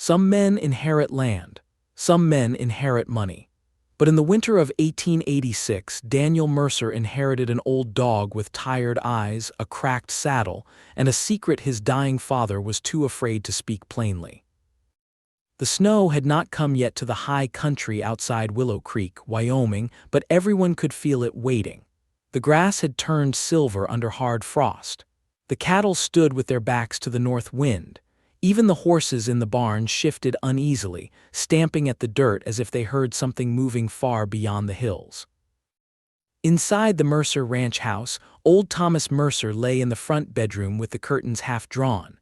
Some men inherit land. Some men inherit money. But in the winter of 1886, Daniel Mercer inherited an old dog with tired eyes, a cracked saddle, and a secret his dying father was too afraid to speak plainly. The snow had not come yet to the high country outside Willow Creek, Wyoming, but everyone could feel it waiting. The grass had turned silver under hard frost. The cattle stood with their backs to the north wind. Even the horses in the barn shifted uneasily, stamping at the dirt as if they heard something moving far beyond the hills. Inside the Mercer ranch house, old Thomas Mercer lay in the front bedroom with the curtains half drawn.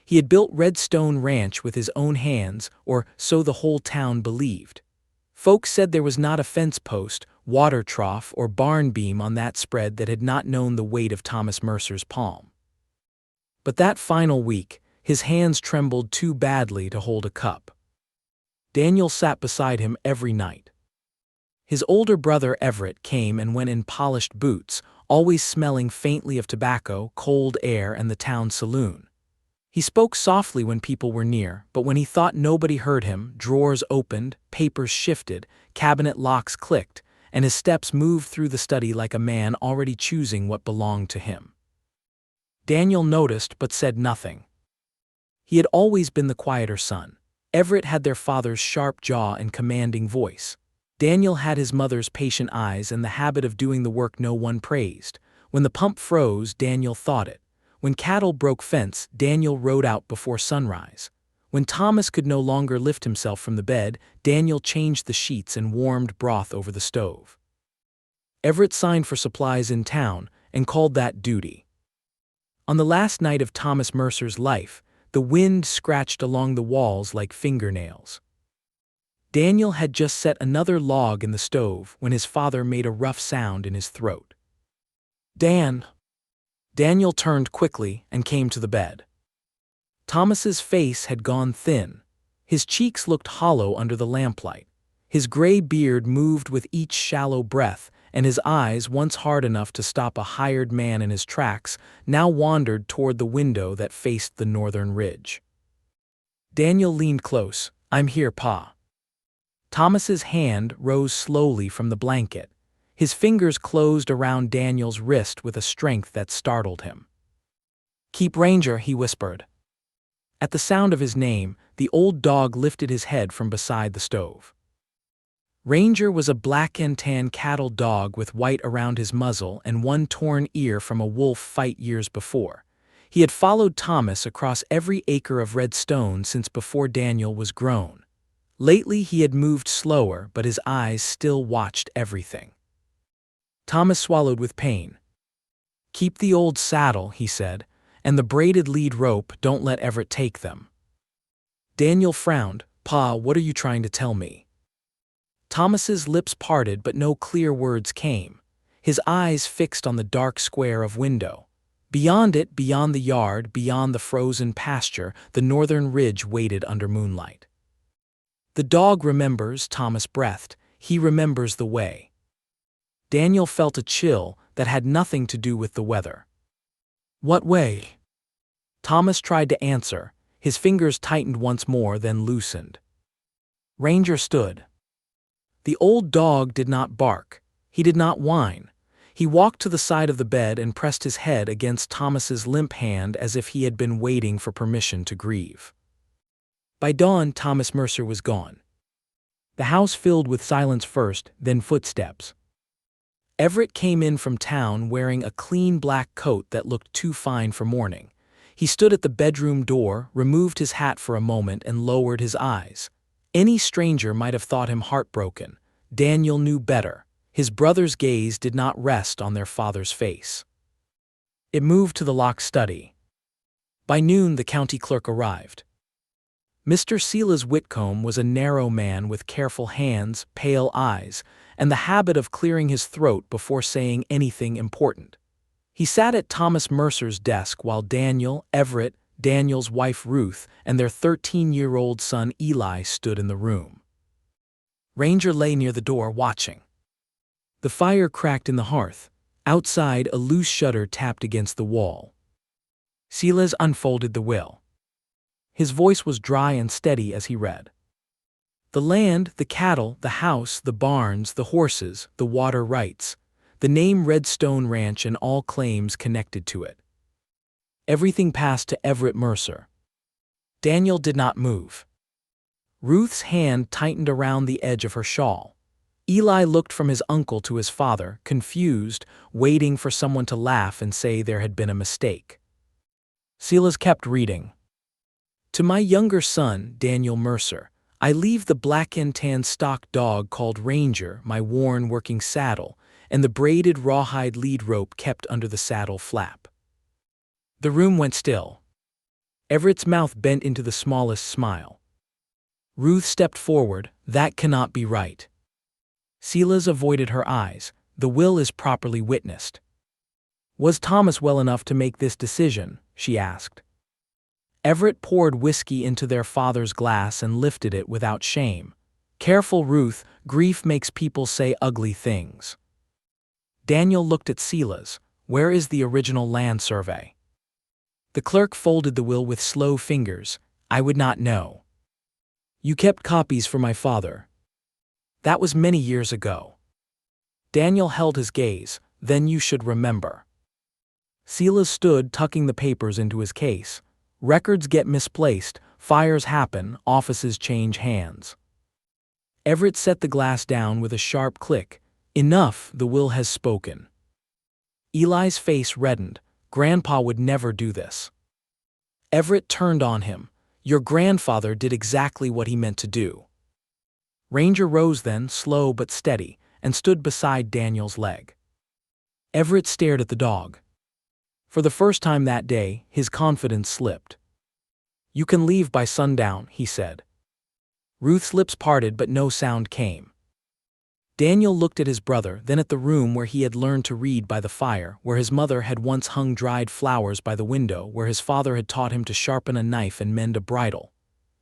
He had built Redstone Ranch with his own hands, or so the whole town believed. Folks said there was not a fence post, water trough, or barn beam on that spread that had not known the weight of Thomas Mercer's palm. But that final week, his hands trembled too badly to hold a cup. Daniel sat beside him every night. His older brother Everett came and went in polished boots, always smelling faintly of tobacco, cold air, and the town saloon. He spoke softly when people were near, but when he thought nobody heard him, drawers opened, papers shifted, cabinet locks clicked, and his steps moved through the study like a man already choosing what belonged to him. Daniel noticed but said nothing. He had always been the quieter son. Everett had their father's sharp jaw and commanding voice. Daniel had his mother's patient eyes and the habit of doing the work no one praised. When the pump froze, Daniel thawed it. When cattle broke fence, Daniel rode out before sunrise. When Thomas could no longer lift himself from the bed, Daniel changed the sheets and warmed broth over the stove. Everett signed for supplies in town and called that duty. On the last night of Thomas Mercer's life, the wind scratched along the walls like fingernails. Daniel had just set another log in the stove when his father made a rough sound in his throat. "Dan!" Daniel turned quickly and came to the bed. Thomas's face had gone thin. His cheeks looked hollow under the lamplight. His gray beard moved with each shallow breath, and his eyes, once hard enough to stop a hired man in his tracks, now wandered toward the window that faced the northern ridge. Daniel leaned close. "I'm here, Pa." Thomas's hand rose slowly from the blanket. His fingers closed around Daniel's wrist with a strength that startled him. "Keep Ranger," he whispered. At the sound of his name, the old dog lifted his head from beside the stove. Ranger was a black and tan cattle dog with white around his muzzle and one torn ear from a wolf fight years before. He had followed Thomas across every acre of Redstone since before Daniel was grown. Lately he had moved slower, but his eyes still watched everything. Thomas swallowed with pain. "Keep the old saddle," he said, "and the braided lead rope. Don't let Everett take them." Daniel frowned. "Pa, what are you trying to tell me?" Thomas's lips parted, but no clear words came. His eyes fixed on the dark square of window. Beyond it, beyond the yard, beyond the frozen pasture, the northern ridge waited under moonlight. "The dog remembers," Thomas breathed. "He remembers the way." Daniel felt a chill that had nothing to do with the weather. "What way?" Thomas tried to answer. His fingers tightened once more, then loosened. Ranger stood. The old dog did not bark. He did not whine. He walked to the side of the bed and pressed his head against Thomas's limp hand as if he had been waiting for permission to grieve. By dawn, Thomas Mercer was gone. The house filled with silence first, then footsteps. Everett came in from town wearing a clean black coat that looked too fine for mourning. He stood at the bedroom door, removed his hat for a moment, and lowered his eyes. Any stranger might have thought him heartbroken. Daniel knew better. His brother's gaze did not rest on their father's face. It moved to the locked study. By noon, the county clerk arrived. Mr. Silas Whitcomb was a narrow man with careful hands, pale eyes, and the habit of clearing his throat before saying anything important. He sat at Thomas Mercer's desk while Daniel, Everett, Daniel's wife Ruth, and their 13-year-old son Eli stood in the room. Ranger lay near the door watching. The fire cracked in the hearth. Outside, a loose shutter tapped against the wall. Silas unfolded the will. His voice was dry and steady as he read. The land, the cattle, the house, the barns, the horses, the water rights, the name Redstone Ranch and all claims connected to it. Everything passed to Everett Mercer. Daniel did not move. Ruth's hand tightened around the edge of her shawl. Eli looked from his uncle to his father, confused, waiting for someone to laugh and say there had been a mistake. Silas kept reading. To my younger son, Daniel Mercer, I leave the black and tan stock dog called Ranger, my worn working saddle, and the braided rawhide lead rope kept under the saddle flap. The room went still. Everett's mouth bent into the smallest smile. Ruth stepped forward. That cannot be right. Silas avoided her eyes. The will is properly witnessed. Was Thomas well enough to make this decision? She asked. Everett poured whiskey into their father's glass and lifted it without shame. Careful, Ruth, grief makes people say ugly things. Daniel looked at Silas. Where is the original land survey? The clerk folded the will with slow fingers. I would not know. You kept copies for my father. That was many years ago. Daniel held his gaze. Then you should remember. Silas stood, tucking the papers into his case. Records get misplaced, fires happen, offices change hands. Everett set the glass down with a sharp click. Enough, the will has spoken. Eli's face reddened. Grandpa would never do this. Everett turned on him. Your grandfather did exactly what he meant to do. Ranger rose then, slow but steady, and stood beside Daniel's leg. Everett stared at the dog. For the first time that day, his confidence slipped. You can leave by sundown, he said. Ruth's lips parted but no sound came. Daniel looked at his brother, then at the room where he had learned to read by the fire, where his mother had once hung dried flowers by the window, where his father had taught him to sharpen a knife and mend a bridle.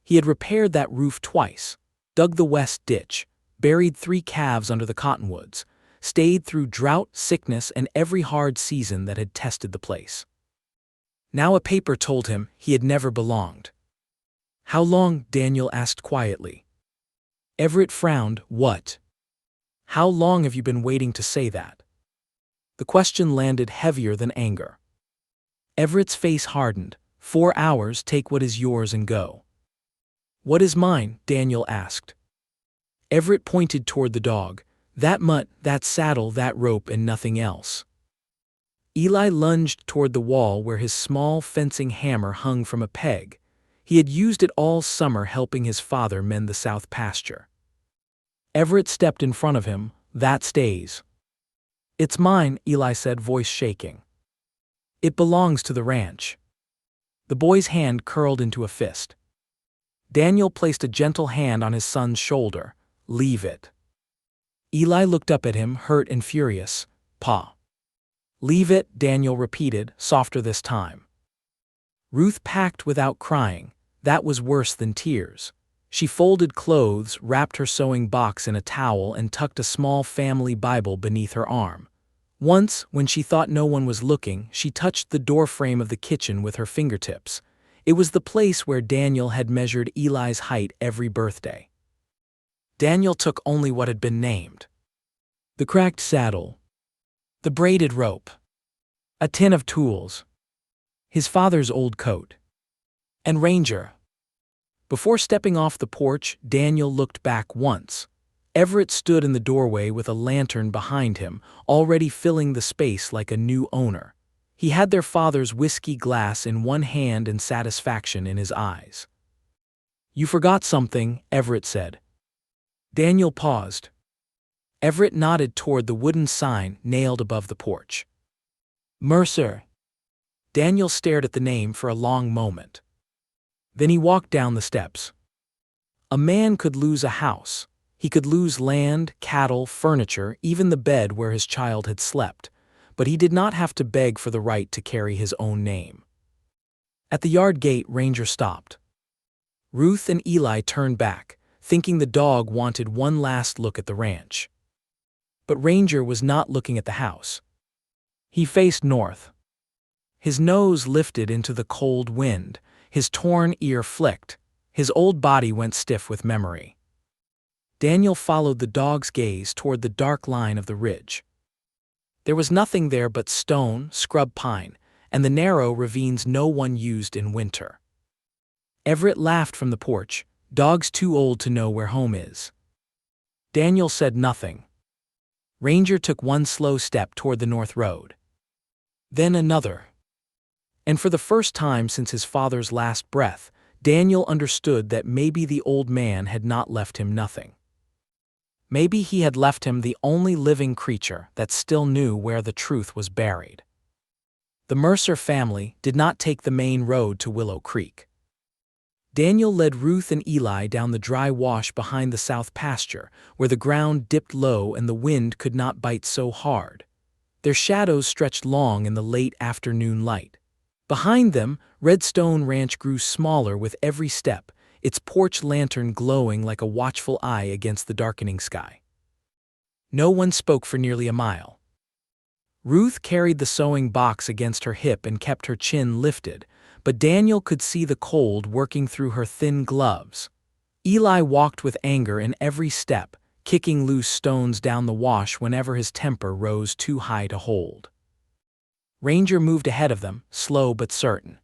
He had repaired that roof twice, dug the west ditch, buried 3 calves under the cottonwoods, stayed through drought, sickness, and every hard season that had tested the place. Now a paper told him he had never belonged. How long? Daniel asked quietly. Everett frowned. What? How long have you been waiting to say that? The question landed heavier than anger. Everett's face hardened. 4 hours, take what is yours and go. What is mine? Daniel asked. Everett pointed toward the dog. That mutt, that saddle, that rope, and nothing else. Eli lunged toward the wall where his small fencing hammer hung from a peg. He had used it all summer helping his father mend the south pasture. Everett stepped in front of him. That stays. It's mine, Eli said, voice shaking. It belongs to the ranch. The boy's hand curled into a fist. Daniel placed a gentle hand on his son's shoulder. Leave it. Eli looked up at him, hurt and furious. Pa. Leave it, Daniel repeated, softer this time. Ruth packed without crying. That was worse than tears. She folded clothes, wrapped her sewing box in a towel, and tucked a small family Bible beneath her arm. Once, when she thought no one was looking, she touched the doorframe of the kitchen with her fingertips. It was the place where Daniel had measured Eli's height every birthday. Daniel took only what had been named. The cracked saddle. The braided rope. A tin of tools. His father's old coat. And Ranger. Before stepping off the porch, Daniel looked back once. Everett stood in the doorway with a lantern behind him, already filling the space like a new owner. He had their father's whiskey glass in one hand and satisfaction in his eyes. You forgot something, Everett said. Daniel paused. Everett nodded toward the wooden sign nailed above the porch. Mercer. Daniel stared at the name for a long moment. Then he walked down the steps. A man could lose a house. He could lose land, cattle, furniture, even the bed where his child had slept. But he did not have to beg for the right to carry his own name. At the yard gate, Ranger stopped. Ruth and Eli turned back, thinking the dog wanted one last look at the ranch. But Ranger was not looking at the house. He faced north. His nose lifted into the cold wind. his torn ear flicked. His old body went stiff with memory. Daniel followed the dog's gaze toward the dark line of the ridge. There was nothing there but stone, scrub pine, and the narrow ravines no one used in winter. Everett laughed from the porch. Dogs too old to know where home is. Daniel said nothing. Ranger took one slow step toward the north road. Then another. And for the first time since his father's last breath, Daniel understood that maybe the old man had not left him nothing. Maybe he had left him the only living creature that still knew where the truth was buried. The Mercer family did not take the main road to Willow Creek. Daniel led Ruth and Eli down the dry wash behind the south pasture, where the ground dipped low and the wind could not bite so hard. Their shadows stretched long in the late afternoon light. Behind them, Redstone Ranch grew smaller with every step, its porch lantern glowing like a watchful eye against the darkening sky. No one spoke for nearly a mile. Ruth carried the sewing box against her hip and kept her chin lifted, but Daniel could see the cold working through her thin gloves. Eli walked with anger in every step, kicking loose stones down the wash whenever his temper rose too high to hold. Ranger moved ahead of them, slow but certain.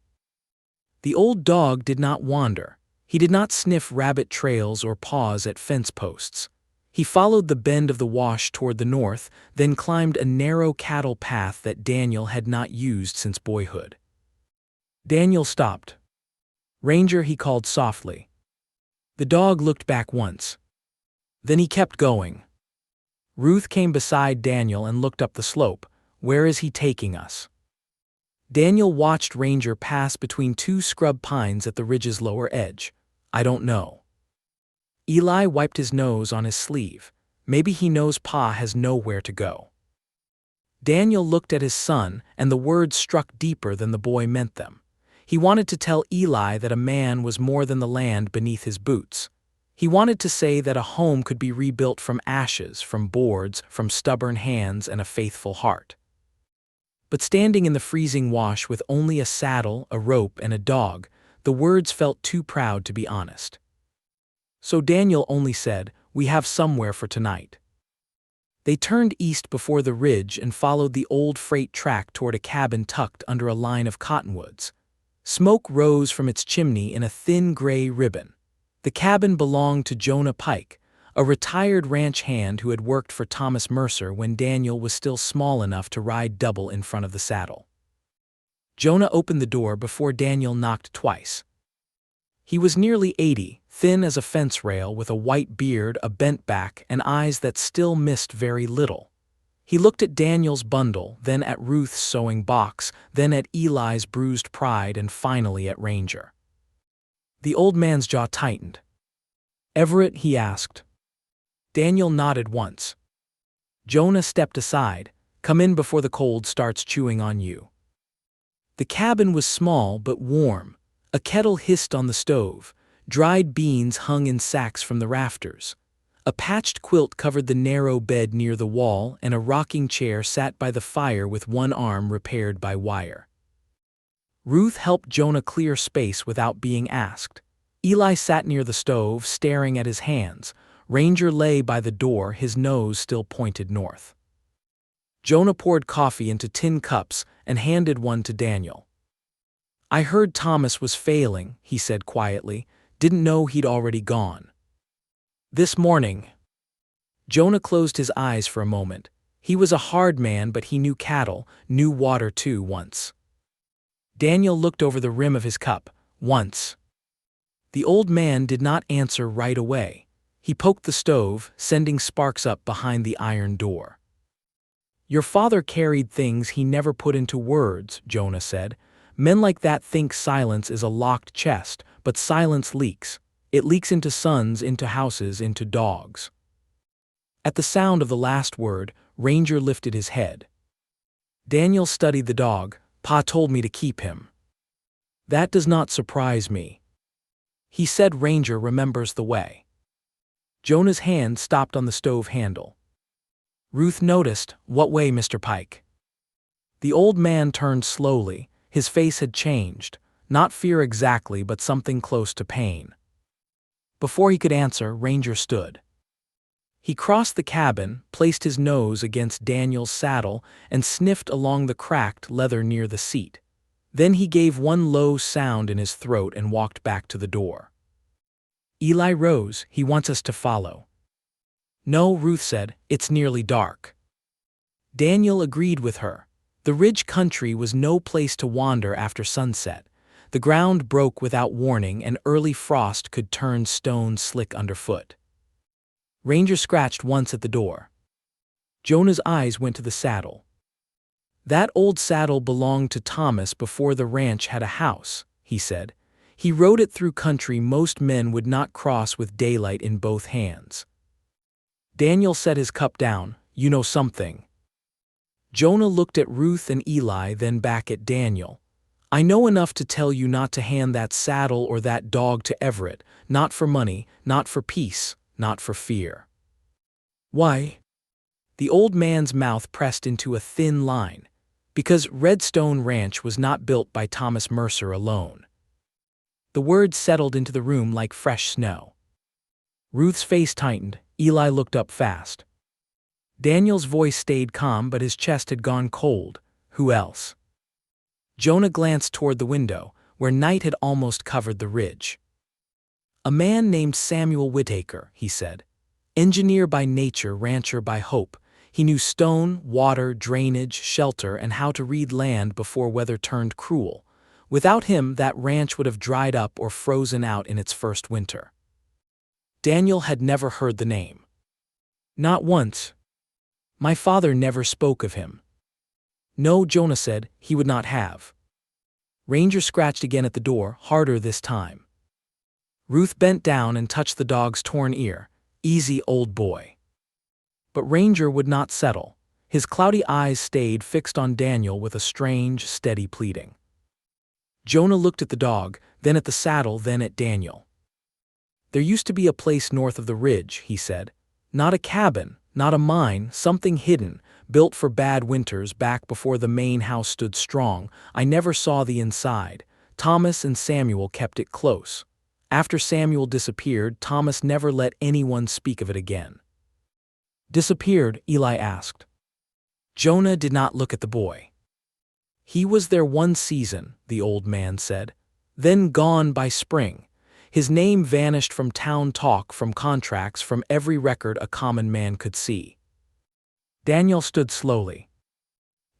The old dog did not wander. He did not sniff rabbit trails or pause at fence posts. He followed the bend of the wash toward the north, then climbed a narrow cattle path that Daniel had not used since boyhood. Daniel stopped. Ranger, he called softly. The dog looked back once. Then he kept going. Ruth came beside Daniel and looked up the slope. Where is he taking us? Daniel watched Ranger pass between two scrub pines at the ridge's lower edge. I don't know. Eli wiped his nose on his sleeve. Maybe he knows Pa has nowhere to go. Daniel looked at his son, and the words struck deeper than the boy meant them. He wanted to tell Eli that a man was more than the land beneath his boots. He wanted to say that a home could be rebuilt from ashes, from boards, from stubborn hands and a faithful heart. But standing in the freezing wash with only a saddle, a rope, and a dog, the words felt too proud to be honest. So Daniel only said, "We have somewhere for tonight." They turned east before the ridge and followed the old freight track toward a cabin tucked under a line of cottonwoods. Smoke rose from its chimney in a thin gray ribbon. The cabin belonged to Jonah Pike, a retired ranch hand who had worked for Thomas Mercer when Daniel was still small enough to ride double in front of the saddle. Jonah opened the door before Daniel knocked twice. He was nearly 80, thin as a fence rail with a white beard, a bent back, and eyes that still missed very little. He looked at Daniel's bundle, then at Ruth's sewing box, then at Eli's bruised pride, and finally at Ranger. The old man's jaw tightened. "Everett?" he asked. Daniel nodded once. Jonah stepped aside. "Come in before the cold starts chewing on you." The cabin was small but warm. A kettle hissed on the stove. Dried beans hung in sacks from the rafters. A patched quilt covered the narrow bed near the wall, and a rocking chair sat by the fire with one arm repaired by wire. Ruth helped Jonah clear space without being asked. Eli sat near the stove, staring at his hands. Ranger lay by the door, his nose still pointed north. Jonah poured coffee into tin cups and handed one to Daniel. "I heard Thomas was failing," he said quietly. "Didn't know he'd already gone." "This morning." Jonah closed his eyes for a moment. He was a hard man, but he knew cattle, knew water too, once. Daniel looked over the rim of his cup. "Once." The old man did not answer right away. He poked the stove, sending sparks up behind the iron door. "Your father carried things he never put into words," Jonah said. "Men like that think silence is a locked chest, but silence leaks. It leaks into sons, into houses, into dogs." At the sound of the last word, Ranger lifted his head. Daniel studied the dog. "Pa told me to keep him." "That does not surprise me." He said Ranger remembers the way. Jonah's hand stopped on the stove handle. Ruth noticed. "What way, Mr. Pike?" The old man turned slowly. His face had changed. not fear exactly, but something close to pain. Before he could answer, Ranger stood. He crossed the cabin, placed his nose against Daniel's saddle, and sniffed along the cracked leather near the seat. Then he gave one low sound in his throat and walked back to the door. Eli rose. He wants us to follow. No, Ruth said, it's nearly dark. Daniel agreed with her. The ridge country was no place to wander after sunset. The ground broke without warning, and early frost could turn stone slick underfoot. Ranger scratched once at the door. Jonah's eyes went to the saddle. That old saddle belonged to Thomas before the ranch had a house, he said. He rode it through country most men would not cross with daylight in both hands. Daniel set his cup down. You know something. Jonah looked at Ruth and Eli, then back at Daniel. I know enough to tell you not to hand that saddle or that dog to Everett, not for money, not for peace, not for fear. Why? The old man's mouth pressed into a thin line. Because Redstone Ranch was not built by Thomas Mercer alone. The words settled into the room like fresh snow. Ruth's face tightened. Eli looked up fast. Daniel's voice stayed calm, but his chest had gone cold. Who else? Jonah glanced toward the window, where night had almost covered the ridge. A man named Samuel Whittaker, he said. Engineer by nature, rancher by hope. He knew stone, water, drainage, shelter, and how to read land before weather turned cruel. Without him, that ranch would have dried up or frozen out in its first winter. Daniel had never heard the name. Not once. My father never spoke of him. No, Jonah said, he would not have. Ranger scratched again at the door, harder this time. Ruth bent down and touched the dog's torn ear. Easy, old boy. But Ranger would not settle. His cloudy eyes stayed fixed on Daniel with a strange, steady pleading. Jonah looked at the dog, then at the saddle, then at Daniel. There used to be a place north of the ridge, he said. Not a cabin, not a mine, something hidden, built for bad winters back before the main house stood strong. I never saw the inside. Thomas and Samuel kept it close. After Samuel disappeared, Thomas never let anyone speak of it again. Disappeared? Eli asked. Jonah did not look at the boy. He was there one season, the old man said, then gone by spring. His name vanished from town talk, from contracts, from every record a common man could see. Daniel stood slowly.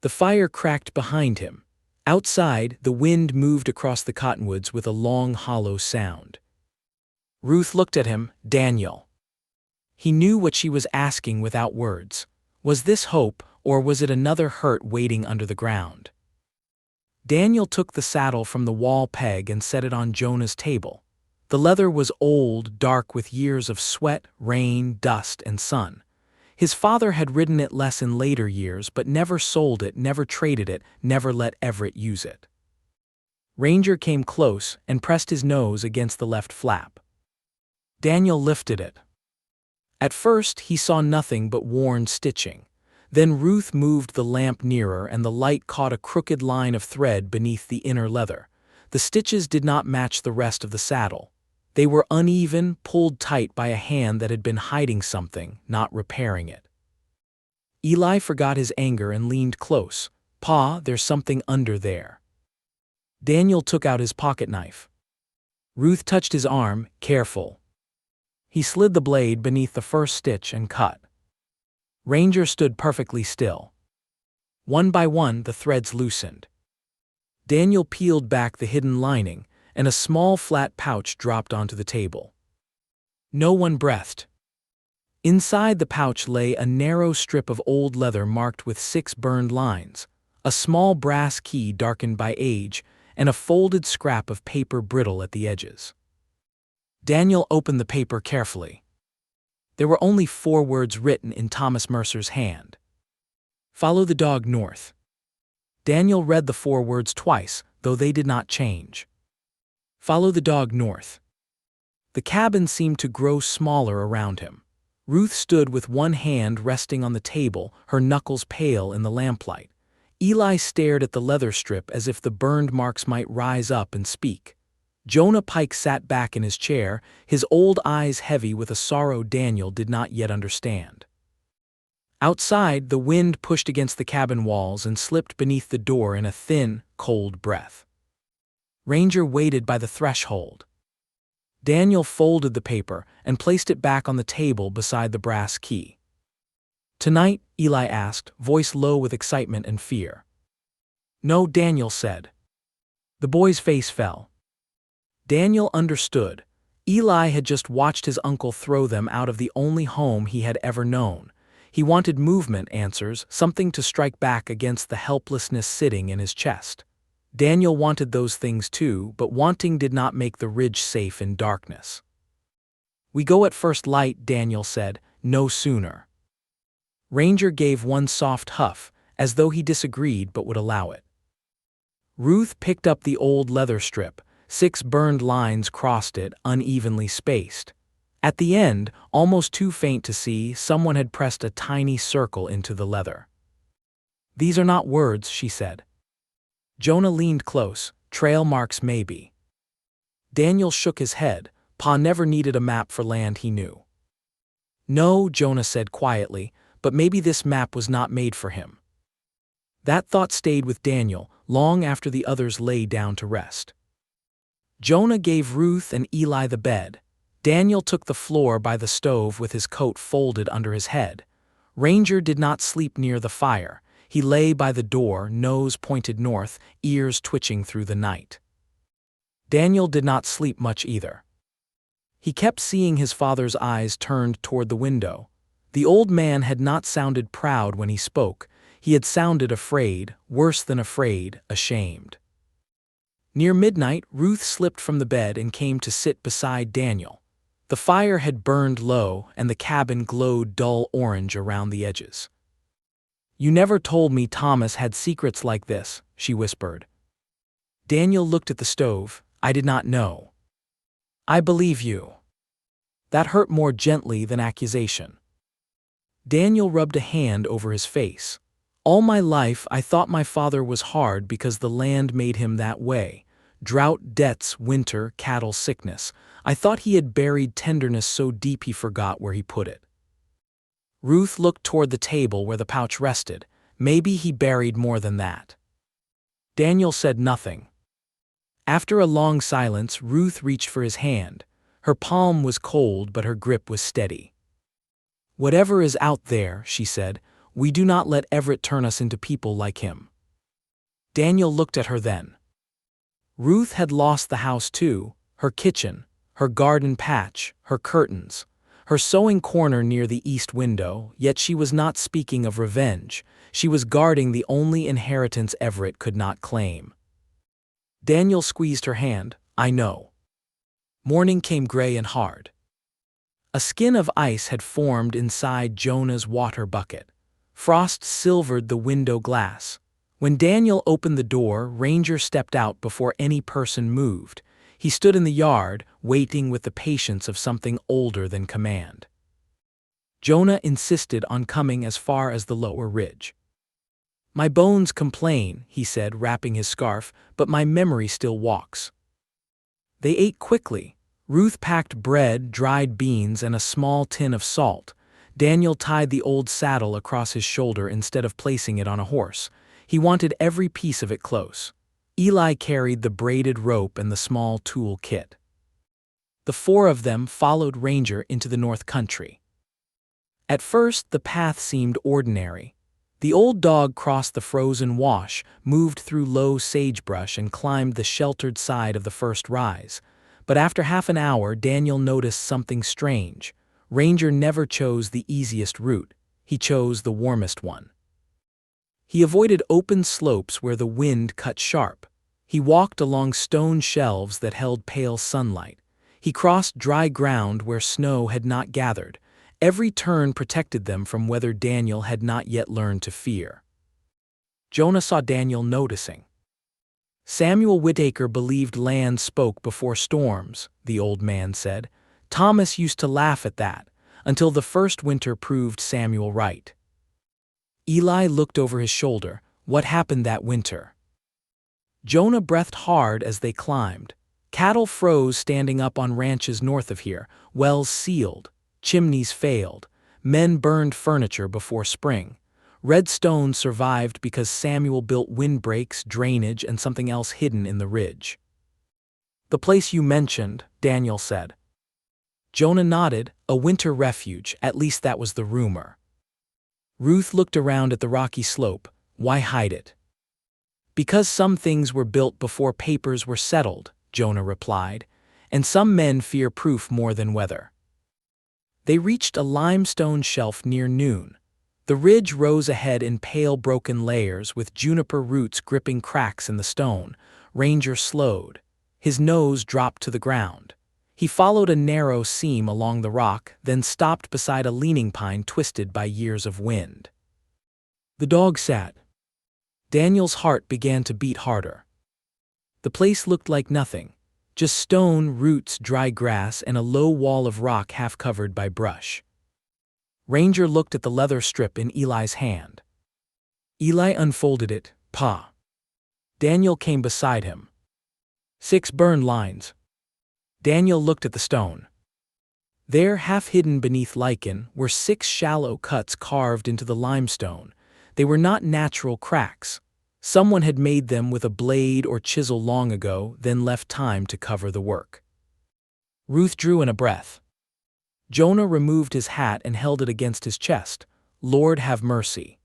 The fire cracked behind him. Outside, the wind moved across the cottonwoods with a long, hollow sound. Ruth looked at him. Daniel. He knew what she was asking without words. Was this hope, or was it another hurt waiting under the ground? Daniel took the saddle from the wall peg and set it on Jonah's table. The leather was old, dark with years of sweat, rain, dust, and sun. His father had ridden it less in later years, but never sold it, never traded it, never let Everett use it. Ranger came close and pressed his nose against the left flap. Daniel lifted it. At first, he saw nothing but worn stitching. Then Ruth moved the lamp nearer, and the light caught a crooked line of thread beneath the inner leather. The stitches did not match the rest of the saddle. They were uneven, pulled tight by a hand that had been hiding something, not repairing it. Eli forgot his anger and leaned close. Pa, there's something under there. Daniel took out his pocket knife. Ruth touched his arm. Careful. He slid the blade beneath the first stitch and cut. Ranger stood perfectly still. One by one, the threads loosened. Daniel peeled back the hidden lining, and a small flat pouch dropped onto the table. No one breathed. Inside the pouch lay a narrow strip of old leather marked with 6 burned lines, a small brass key darkened by age, and a folded scrap of paper brittle at the edges. Daniel opened the paper carefully. There were only 4 words written in Thomas Mercer's hand. Follow the dog north. Daniel read the 4 words twice, though they did not change. Follow the dog north. The cabin seemed to grow smaller around him. Ruth stood with one hand resting on the table, her knuckles pale in the lamplight. Eli stared at the leather strip as if the burned marks might rise up and speak. Jonah Pike sat back in his chair, his old eyes heavy with a sorrow Daniel did not yet understand. Outside, the wind pushed against the cabin walls and slipped beneath the door in a thin, cold breath. Ranger waited by the threshold. Daniel folded the paper and placed it back on the table beside the brass key. "Tonight?" Eli asked, voice low with excitement and fear. "No," Daniel said. The boy's face fell. Daniel understood. Eli had just watched his uncle throw them out of the only home he had ever known. He wanted movement, answers, something to strike back against the helplessness sitting in his chest. Daniel wanted those things too, but wanting did not make the ridge safe in darkness. "We go at first light," Daniel said, no sooner. Ranger gave one soft huff, as though he disagreed but would allow it. Ruth picked up the old leather strip. 6 burned lines crossed it, unevenly spaced. At the end, almost too faint to see, someone had pressed a tiny circle into the leather. "These are not words," she said. Jonah leaned close. "Trail marks maybe." Daniel shook his head. Pa never needed a map for land he knew. "No," Jonah said quietly, "but maybe this map was not made for him." That thought stayed with Daniel long after the others lay down to rest. Jonah gave Ruth and Eli the bed. Daniel took the floor by the stove with his coat folded under his head. Ranger did not sleep near the fire. He lay by the door, nose pointed north, ears twitching through the night. Daniel did not sleep much either. He kept seeing his father's eyes turned toward the window. The old man had not sounded proud when he spoke. He had sounded afraid, worse than afraid, ashamed. Near midnight, Ruth slipped from the bed and came to sit beside Daniel. The fire had burned low, and the cabin glowed dull orange around the edges. "You never told me Thomas had secrets like this," she whispered. Daniel looked at the stove. "I did not know." "I believe you." That hurt more gently than accusation. Daniel rubbed a hand over his face. "All my life I thought my father was hard because the land made him that way. Drought, debts, winter, cattle, sickness. I thought he had buried tenderness so deep he forgot where he put it." Ruth looked toward the table where the pouch rested. "Maybe he buried more than that." Daniel said nothing. After a long silence, Ruth reached for his hand. Her palm was cold, but her grip was steady. "Whatever is out there," she said, "we do not let Everett turn us into people like him." Daniel looked at her then. Ruth had lost the house too, her kitchen, her garden patch, her curtains, her sewing corner near the east window, yet she was not speaking of revenge. She was guarding the only inheritance Everett could not claim. Daniel squeezed her hand. "I know." Morning came gray and hard. A skin of ice had formed inside Jonah's water bucket. Frost silvered the window glass. When Daniel opened the door, Ranger stepped out before any person moved. He stood in the yard, waiting with the patience of something older than command. Jonah insisted on coming as far as the lower ridge. "My bones complain," he said, wrapping his scarf, "but my memory still walks." They ate quickly. Ruth packed bread, dried beans, and a small tin of salt. Daniel tied the old saddle across his shoulder instead of placing it on a horse. He wanted every piece of it close. Eli carried the braided rope and the small tool kit. The 4 of them followed Ranger into the North Country. At first, the path seemed ordinary. The old dog crossed the frozen wash, moved through low sagebrush, and climbed the sheltered side of the first rise. But after half an hour, Daniel noticed something strange. Ranger never chose the easiest route. He chose the warmest one. He avoided open slopes where the wind cut sharp. He walked along stone shelves that held pale sunlight. He crossed dry ground where snow had not gathered. Every turn protected them from weather Daniel had not yet learned to fear. Jonah saw Daniel noticing. "Samuel Whitaker believed land spoke before storms," the old man said. "Thomas used to laugh at that, until the first winter proved Samuel right." Eli looked over his shoulder. What happened that winter? Jonah breathed hard as they climbed. Cattle froze standing up on ranches north of here, wells sealed, chimneys failed, men burned furniture before spring. Redstone survived because Samuel built windbreaks, drainage, and something else hidden in the ridge. The place you mentioned, Daniel said. Jonah nodded, a winter refuge, at least that was the rumor. Ruth looked around at the rocky slope. Why hide it? Because some things were built before papers were settled, Jonah replied, and some men fear proof more than weather. They reached a limestone shelf near noon. The ridge rose ahead in pale broken layers with juniper roots gripping cracks in the stone. Ranger slowed. His nose dropped to the ground. He followed a narrow seam along the rock, then stopped beside a leaning pine twisted by years of wind. The dog sat. Daniel's heart began to beat harder. The place looked like nothing, just stone, roots, dry grass, and a low wall of rock half covered by brush. Ranger looked at the leather strip in Eli's hand. Eli unfolded it. Pa. Daniel came beside him. 6 burn lines. Daniel looked at the stone. There, half hidden beneath lichen, were 6 shallow cuts carved into the limestone. They were not natural cracks. Someone had made them with a blade or chisel long ago, then left time to cover the work. Ruth drew in a breath. Jonah removed his hat and held it against his chest. Lord have mercy.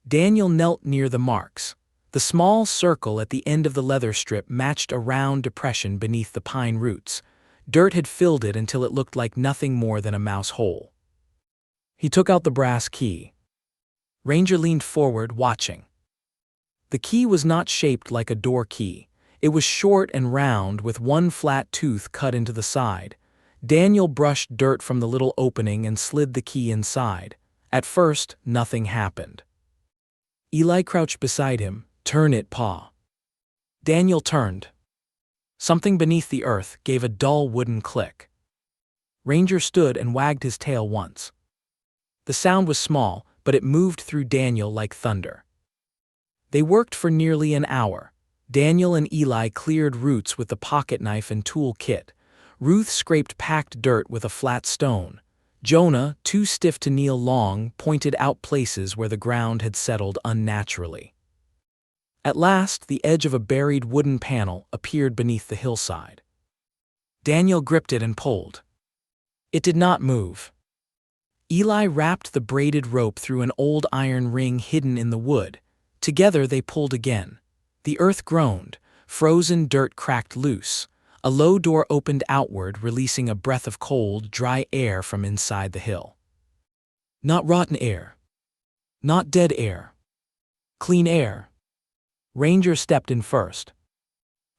Daniel knelt near the marks. The small circle at the end of the leather strip matched a round depression beneath the pine roots. Dirt had filled it until it looked like nothing more than a mouse hole. He took out the brass key. Ranger leaned forward, watching. The key was not shaped like a door key. It was short and round, with one flat tooth cut into the side. Daniel brushed dirt from the little opening and slid the key inside. At first, nothing happened. Eli crouched beside him. Turn it, Pa. Daniel turned. Something beneath the earth gave a dull wooden click. Ranger stood and wagged his tail once. The sound was small, but it moved through Daniel like thunder. They worked for nearly an hour. Daniel and Eli cleared roots with the pocket knife and tool kit. Ruth scraped packed dirt with a flat stone. Jonah, too stiff to kneel long, pointed out places where the ground had settled unnaturally. At last, the edge of a buried wooden panel appeared beneath the hillside. Daniel gripped it and pulled. It did not move. Eli wrapped the braided rope through an old iron ring hidden in the wood. Together they pulled again. The earth groaned. Frozen dirt cracked loose. A low door opened outward, releasing a breath of cold, dry air from inside the hill. Not rotten air. Not dead air. Clean air. Ranger stepped in first.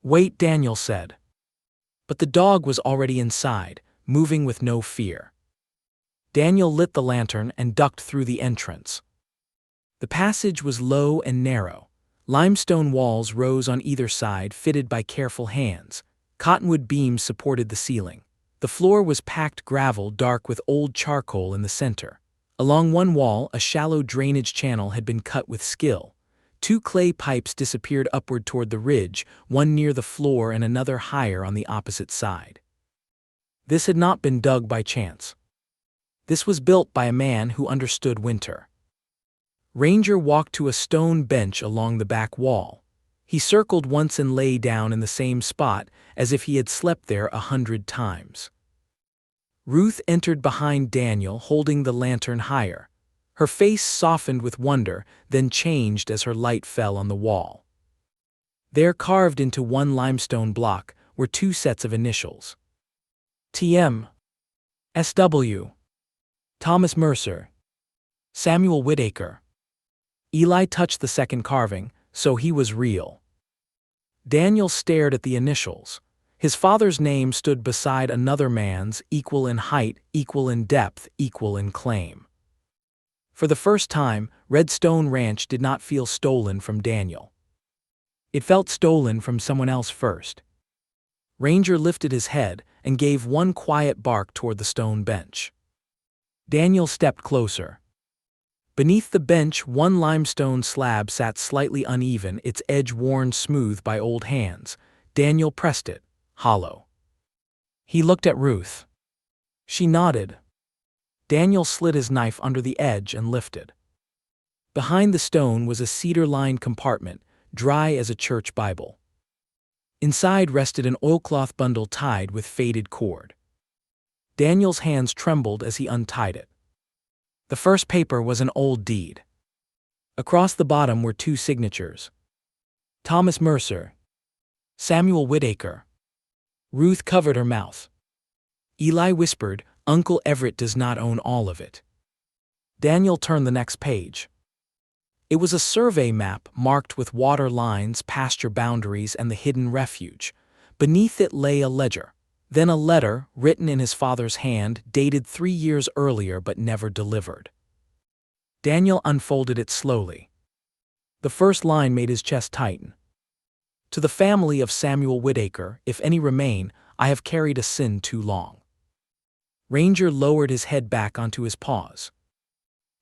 Wait, Daniel said. But the dog was already inside, moving with no fear. Daniel lit the lantern and ducked through the entrance. The passage was low and narrow. Limestone walls rose on either side, fitted by careful hands. Cottonwood beams supported the ceiling. The floor was packed gravel, dark with old charcoal in the center. Along one wall, a shallow drainage channel had been cut with skill. 2 clay pipes disappeared upward toward the ridge, one near the floor and another higher on the opposite side. This had not been dug by chance. This was built by a man who understood winter. Ranger walked to a stone bench along the back wall. He circled once and lay down in the same spot, as if he had slept there 100 times. Ruth entered behind Daniel, holding the lantern higher. Her face softened with wonder, then changed as her light fell on the wall. There, carved into one limestone block, were 2 sets of initials. T.M. S.W. Thomas Mercer. Samuel Whitaker. Eli touched the second carving, so he was real. Daniel stared at the initials. His father's name stood beside another man's, equal in height, equal in depth, equal in claim. For the first time, Redstone Ranch did not feel stolen from Daniel. It felt stolen from someone else first. Ranger lifted his head and gave one quiet bark toward the stone bench. Daniel stepped closer. Beneath the bench, one limestone slab sat slightly uneven, its edge worn smooth by old hands. Daniel pressed it, hollow. He looked at Ruth. She nodded. Daniel slid his knife under the edge and lifted. Behind the stone was a cedar-lined compartment, dry as a church Bible. Inside rested an oilcloth bundle tied with faded cord. Daniel's hands trembled as he untied it. The first paper was an old deed. Across the bottom were two signatures. Thomas Mercer. Samuel Whitaker. Ruth covered her mouth. Eli whispered, "Uncle Everett does not own all of it." Daniel turned the next page. It was a survey map marked with water lines, pasture boundaries, and the hidden refuge. Beneath it lay a ledger, then a letter written in his father's hand, dated 3 years earlier but never delivered. Daniel unfolded it slowly. The first line made his chest tighten. "To the family of Samuel Whitaker, if any remain, I have carried a sin too long." Ranger lowered his head back onto his paws.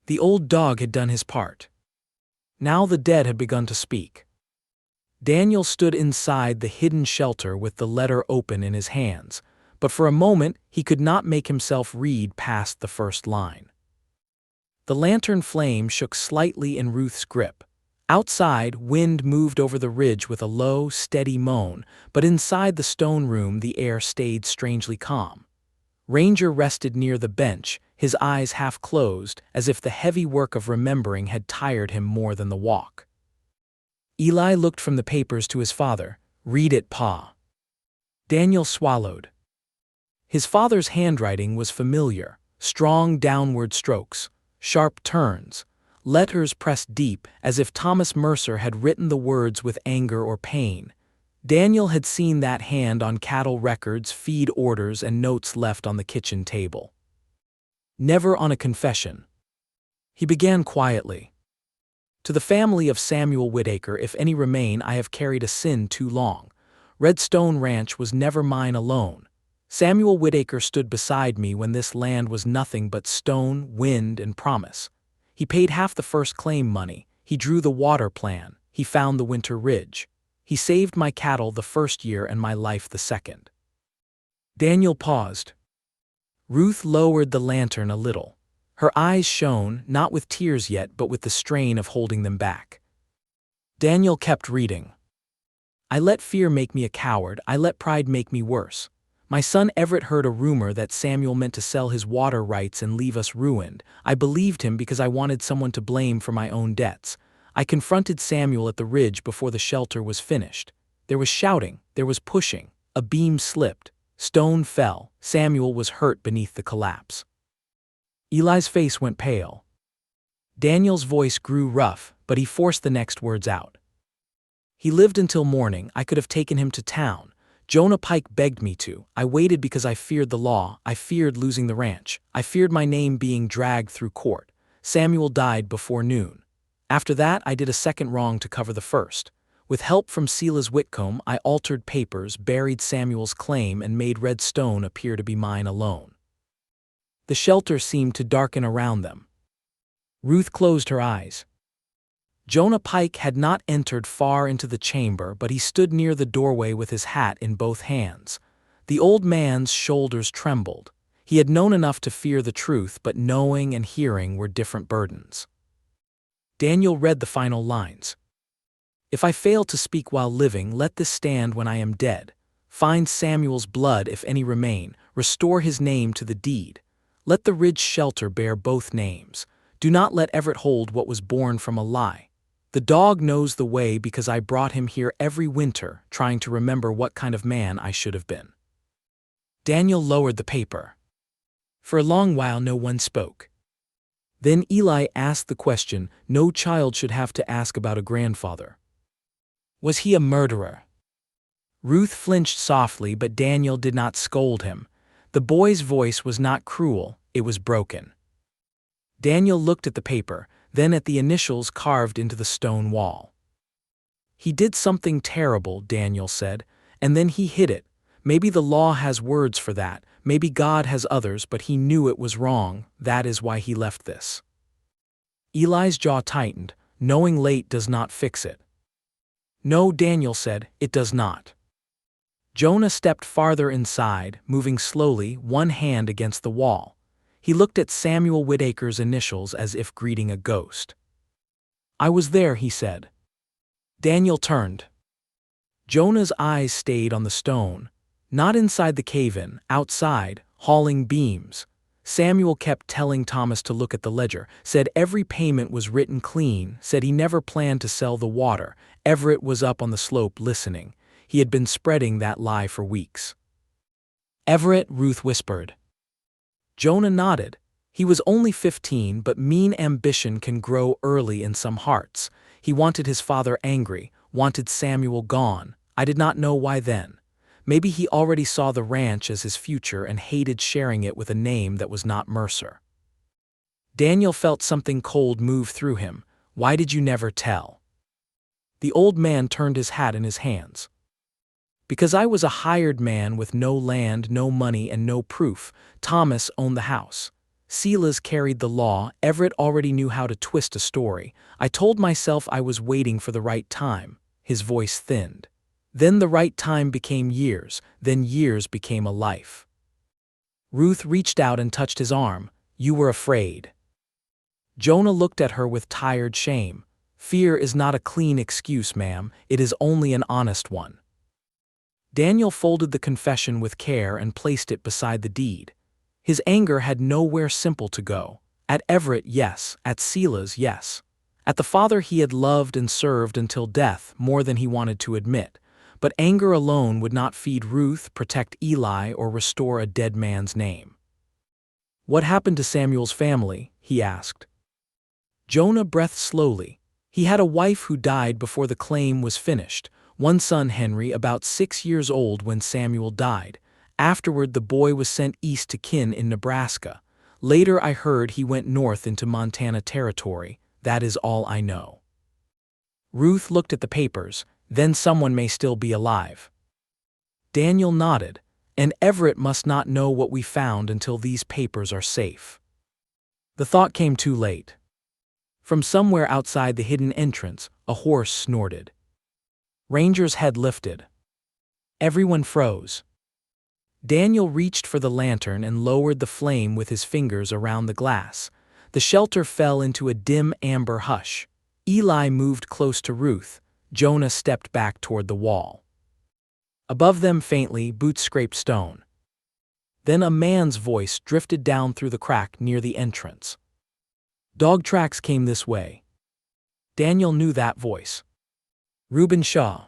The old dog had done his part. Now the dead had begun to speak. Daniel stood inside the hidden shelter with the letter open in his hands, but for a moment he could not make himself read past the first line. The lantern flame shook slightly in Ruth's grip. Outside, wind moved over the ridge with a low, steady moan, but inside the stone room the air stayed strangely calm. Ranger rested near the bench, his eyes half closed, as if the heavy work of remembering had tired him more than the walk. Eli looked from the papers to his father. "Read it, Pa." Daniel swallowed. His father's handwriting was familiar, strong downward strokes, sharp turns, letters pressed deep as if Thomas Mercer had written the words with anger or pain. Daniel had seen that hand on cattle records, feed orders, and notes left on the kitchen table. Never on a confession. He began quietly. "To the family of Samuel Whitaker, if any remain, I have carried a sin too long. Redstone Ranch was never mine alone. Samuel Whitaker stood beside me when this land was nothing but stone, wind, and promise. He paid half the first claim money, he drew the water plan, he found the winter ridge. He saved my cattle the first year and my life the second." Daniel paused. Ruth lowered the lantern a little. Her eyes shone, not with tears yet, but with the strain of holding them back. Daniel kept reading. "I let fear make me a coward, I let pride make me worse. My son Everett heard a rumor that Samuel meant to sell his water rights and leave us ruined. I believed him because I wanted someone to blame for my own debts. I confronted Samuel at the ridge before the shelter was finished. There was shouting, there was pushing, a beam slipped, stone fell, Samuel was hurt beneath the collapse." Eli's face went pale. Daniel's voice grew rough, but he forced the next words out. "He lived until morning, I could have taken him to town. Jonah Pike begged me to. I waited because I feared the law, I feared losing the ranch, I feared my name being dragged through court. Samuel died before noon. After that, I did a second wrong to cover the first. With help from Silas Whitcomb, I altered papers, buried Samuel's claim, and made Redstone appear to be mine alone." The shelter seemed to darken around them. Ruth closed her eyes. Jonah Pike had not entered far into the chamber, but he stood near the doorway with his hat in both hands. The old man's shoulders trembled. He had known enough to fear the truth, but knowing and hearing were different burdens. Daniel read the final lines. "If I fail to speak while living, let this stand when I am dead. Find Samuel's blood if any remain, restore his name to the deed. Let the ridge shelter bear both names. Do not let Everett hold what was born from a lie. The dog knows the way because I brought him here every winter, trying to remember what kind of man I should have been." Daniel lowered the paper. For a long while no one spoke. Then Eli asked the question no child should have to ask about a grandfather. "Was he a murderer?" Ruth flinched softly, but Daniel did not scold him. The boy's voice was not cruel, it was broken. Daniel looked at the paper, then at the initials carved into the stone wall. "He did something terrible," Daniel said, "and then he hid it. Maybe the law has words for that, maybe God has others, but he knew it was wrong, that is why he left this." Eli's jaw tightened. Knowing late does not fix it. No, Daniel said, it does not. Jonah stepped farther inside, moving slowly, one hand against the wall. He looked at Samuel Whitaker's initials as if greeting a ghost. I was there, he said. Daniel turned. Jonah's eyes stayed on the stone. Not inside the cave-in, outside, hauling beams. Samuel kept telling Thomas to look at the ledger, said every payment was written clean, said he never planned to sell the water. Everett was up on the slope listening. He had been spreading that lie for weeks. Everett, Ruth whispered. Jonah nodded. He was only 15, but mean ambition can grow early in some hearts. He wanted his father angry, wanted Samuel gone. I did not know why then. Maybe he already saw the ranch as his future and hated sharing it with a name that was not Mercer. Daniel felt something cold move through him. Why did you never tell? The old man turned his hat in his hands. Because I was a hired man with no land, no money, and no proof. Thomas owned the house. Silas carried the law. Everett already knew how to twist a story. I told myself I was waiting for the right time. His voice thinned. Then the right time became years, then years became a life. Ruth reached out and touched his arm. You were afraid. Jonah looked at her with tired shame. Fear is not a clean excuse, ma'am. It is only an honest one. Daniel folded the confession with care and placed it beside the deed. His anger had nowhere simple to go. At Everett, yes. At Silas, yes. At the father he had loved and served until death, more than he wanted to admit. But anger alone would not feed Ruth, protect Eli, or restore a dead man's name. What happened to Samuel's family? He asked. Jonah breathed slowly. He had a wife who died before the claim was finished. One son, Henry, about 6 years old when Samuel died. Afterward, the boy was sent east to kin in Nebraska. Later, I heard he went north into Montana Territory. That is all I know. Ruth looked at the papers. Then someone may still be alive. Daniel nodded. And Everett must not know what we found until these papers are safe. The thought came too late. From somewhere outside the hidden entrance, a horse snorted. Ranger's head lifted. Everyone froze. Daniel reached for the lantern and lowered the flame with his fingers around the glass. The shelter fell into a dim amber hush. Eli moved close to Ruth. Jonah stepped back toward the wall. Above them faintly, boots scraped stone. Then a man's voice drifted down through the crack near the entrance. Dog tracks came this way. Daniel knew that voice. Reuben Shaw.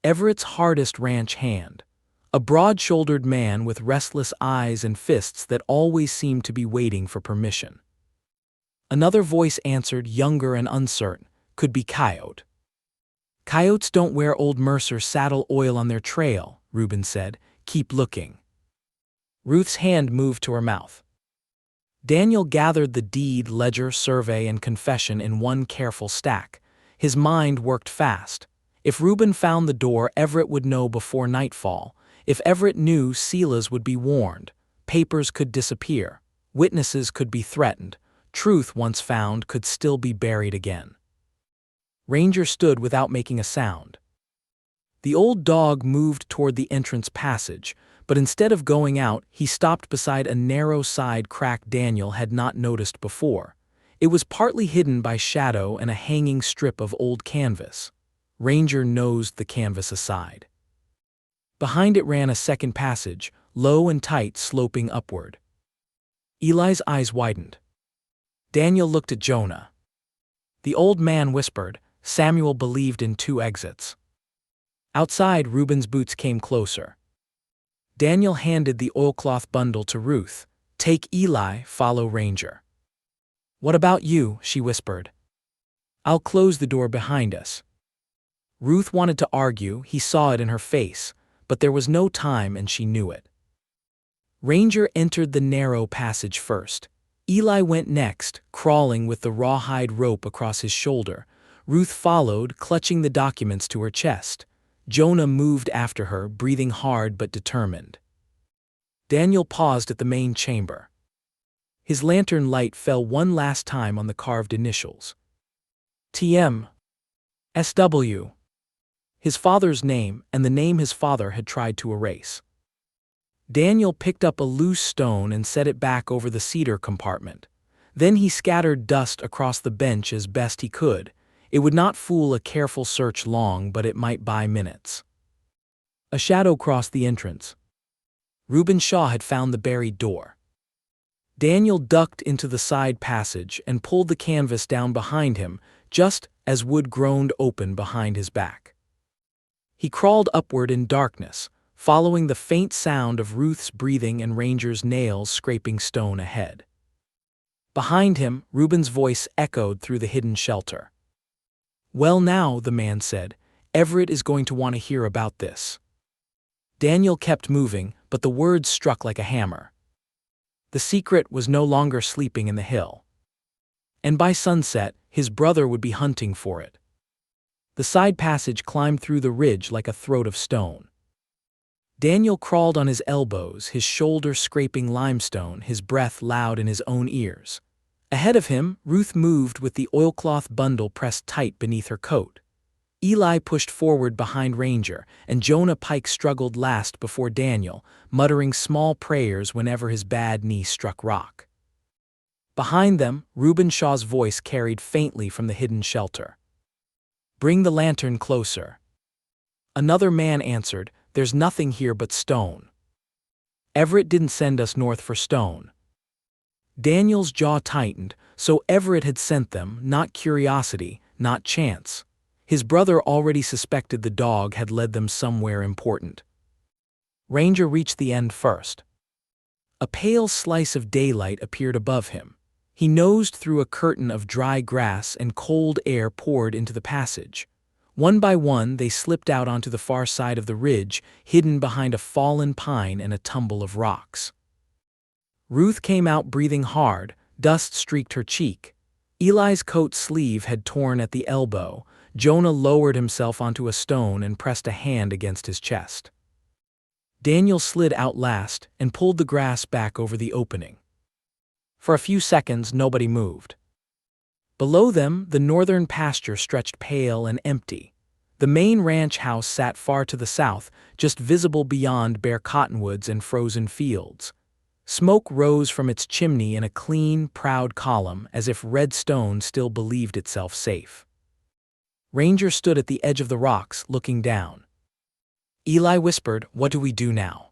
Everett's hardest ranch hand. A broad-shouldered man with restless eyes and fists that always seemed to be waiting for permission. Another voice answered, younger and uncertain. Could be Coyote. Coyotes don't wear old Mercer saddle oil on their trail, Reuben said. Keep looking. Ruth's hand moved to her mouth. Daniel gathered the deed, ledger, survey, and confession in one careful stack. His mind worked fast. If Reuben found the door, Everett would know before nightfall. If Everett knew, Silas would be warned. Papers could disappear. Witnesses could be threatened. Truth, once found, could still be buried again. Ranger stood without making a sound. The old dog moved toward the entrance passage, but instead of going out, he stopped beside a narrow side crack Daniel had not noticed before. It was partly hidden by shadow and a hanging strip of old canvas. Ranger nosed the canvas aside. Behind it ran a second passage, low and tight, sloping upward. Eli's eyes widened. Daniel looked at Jonah. The old man whispered. Samuel believed in 2 exits. Outside, Reuben's boots came closer. Daniel handed the oilcloth bundle to Ruth. Take Eli, follow Ranger. What about you? She whispered. I'll close the door behind us. Ruth wanted to argue, he saw it in her face, but there was no time and she knew it. Ranger entered the narrow passage first. Eli went next, crawling with the rawhide rope across his shoulder. Ruth followed, clutching the documents to her chest. Jonah moved after her, breathing hard but determined. Daniel paused at the main chamber. His lantern light fell one last time on the carved initials. TM. SW. His father's name and the name his father had tried to erase. Daniel picked up a loose stone and set it back over the cedar compartment. Then he scattered dust across the bench as best he could. It would not fool a careful search long, but it might buy minutes. A shadow crossed the entrance. Reuben Shaw had found the buried door. Daniel ducked into the side passage and pulled the canvas down behind him, just as wood groaned open behind his back. He crawled upward in darkness, following the faint sound of Ruth's breathing and Ranger's nails scraping stone ahead. Behind him, Reuben's voice echoed through the hidden shelter. "Well now," the man said, "Everett is going to want to hear about this." Daniel kept moving, but the words struck like a hammer. The secret was no longer sleeping in the hill. And by sunset, his brother would be hunting for it. The side passage climbed through the ridge like a throat of stone. Daniel crawled on his elbows, his shoulder scraping limestone, his breath loud in his own ears. Ahead of him, Ruth moved with the oilcloth bundle pressed tight beneath her coat. Eli pushed forward behind Ranger, and Jonah Pike struggled last before Daniel, muttering small prayers whenever his bad knee struck rock. Behind them, Reuben Shaw's voice carried faintly from the hidden shelter. "Bring the lantern closer." Another man answered, "There's nothing here but stone." Everett didn't send us north for stone. Daniel's jaw tightened, so Everett had sent them, not curiosity, not chance. His brother already suspected the dog had led them somewhere important. Ranger reached the end first. A pale slice of daylight appeared above him. He nosed through a curtain of dry grass and cold air poured into the passage. One by one they slipped out onto the far side of the ridge, hidden behind a fallen pine and a tumble of rocks. Ruth came out breathing hard, dust streaked her cheek. Eli's coat sleeve had torn at the elbow. Jonah lowered himself onto a stone and pressed a hand against his chest. Daniel slid out last and pulled the grass back over the opening. For a few seconds, nobody moved. Below them, the northern pasture stretched pale and empty. The main ranch house sat far to the south, just visible beyond bare cottonwoods and frozen fields. Smoke rose from its chimney in a clean, proud column, as if red stone still believed itself safe. Ranger stood at the edge of the rocks, looking down. Eli whispered, "What do we do now?"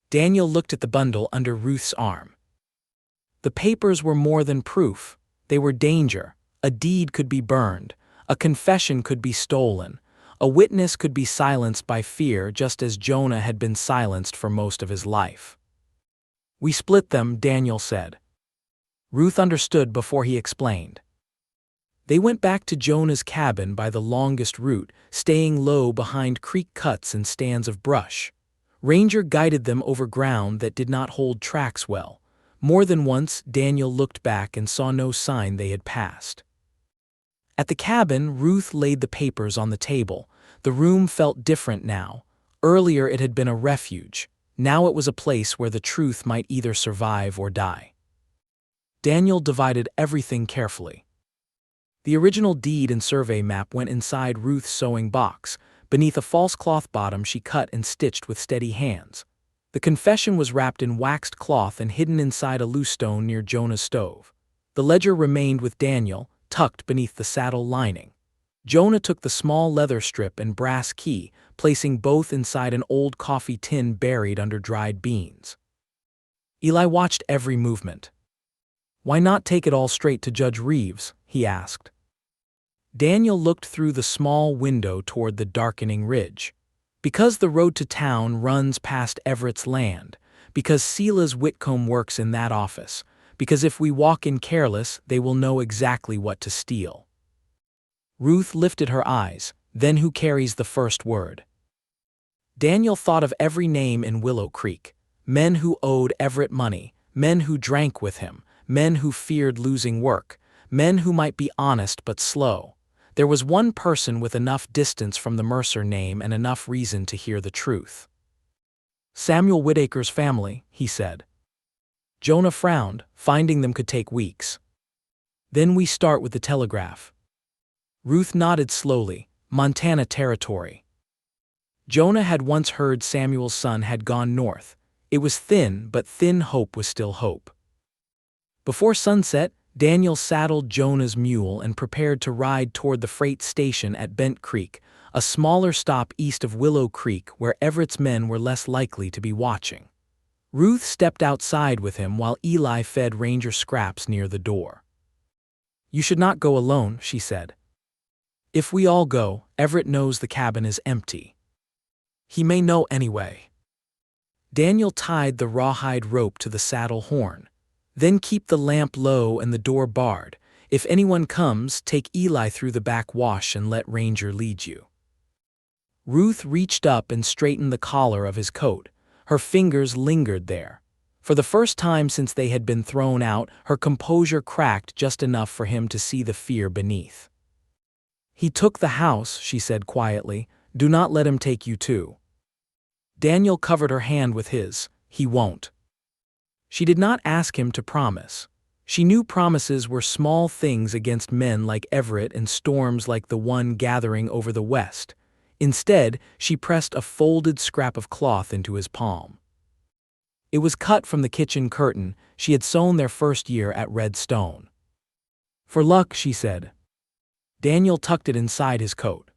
Daniel looked at the bundle under Ruth's arm. The papers were more than proof. They were danger. A deed could be burned. A confession could be stolen. A witness could be silenced by fear, just as Jonah had been silenced for most of his life. "We split them," Daniel said. Ruth understood before he explained. They went back to Jonah's cabin by the longest route, staying low behind creek cuts and stands of brush. Ranger guided them over ground that did not hold tracks well. More than once, Daniel looked back and saw no sign they had passed. At the cabin, Ruth laid the papers on the table. The room felt different now. Earlier it had been a refuge. Now it was a place where the truth might either survive or die. Daniel divided everything carefully. The original deed and survey map went inside Ruth's sewing box, beneath a false cloth bottom she cut and stitched with steady hands. The confession was wrapped in waxed cloth and hidden inside a loose stone near Jonah's stove. The ledger remained with Daniel, tucked beneath the saddle lining. Jonah took the small leather strip and brass key, placing both inside an old coffee tin buried under dried beans. Eli watched every movement. "Why not take it all straight to Judge Reeves?" he asked. Daniel looked through the small window toward the darkening ridge. "Because the road to town runs past Everett's land, because Silas Whitcomb works in that office, because if we walk in careless, they will know exactly what to steal." Ruth lifted her eyes. "Then who carries the first word?" Daniel thought of every name in Willow Creek. Men who owed Everett money, men who drank with him, men who feared losing work, men who might be honest but slow. There was one person with enough distance from the Mercer name and enough reason to hear the truth. "Samuel Whittaker's family," he said. Jonah frowned, finding them could take weeks. Then we start with the telegraph. Ruth nodded slowly. Montana Territory. Jonah had once heard Samuel's son had gone north. It was thin, but thin hope was still hope. Before sunset, Daniel saddled Jonah's mule and prepared to ride toward the freight station at Bent Creek, a smaller stop east of Willow Creek where Everett's men were less likely to be watching. Ruth stepped outside with him while Eli fed Ranger scraps near the door. "You should not go alone," she said. "If we all go, Everett knows the cabin is empty. He may know anyway." Daniel tied the rawhide rope to the saddle horn. "Then keep the lamp low and the door barred. If anyone comes, take Eli through the back wash and let Ranger lead you." Ruth reached up and straightened the collar of his coat. Her fingers lingered there. For the first time since they had been thrown out, her composure cracked just enough for him to see the fear beneath. "He took the house," she said quietly. "Do not let him take you too." Daniel covered her hand with his. "He won't." She did not ask him to promise. She knew promises were small things against men like Everett and storms like the one gathering over the west. Instead, she pressed a folded scrap of cloth into his palm. It was cut from the kitchen curtain she had sewn their first year at Red Stone. "For luck," she said. Daniel tucked it inside his coat.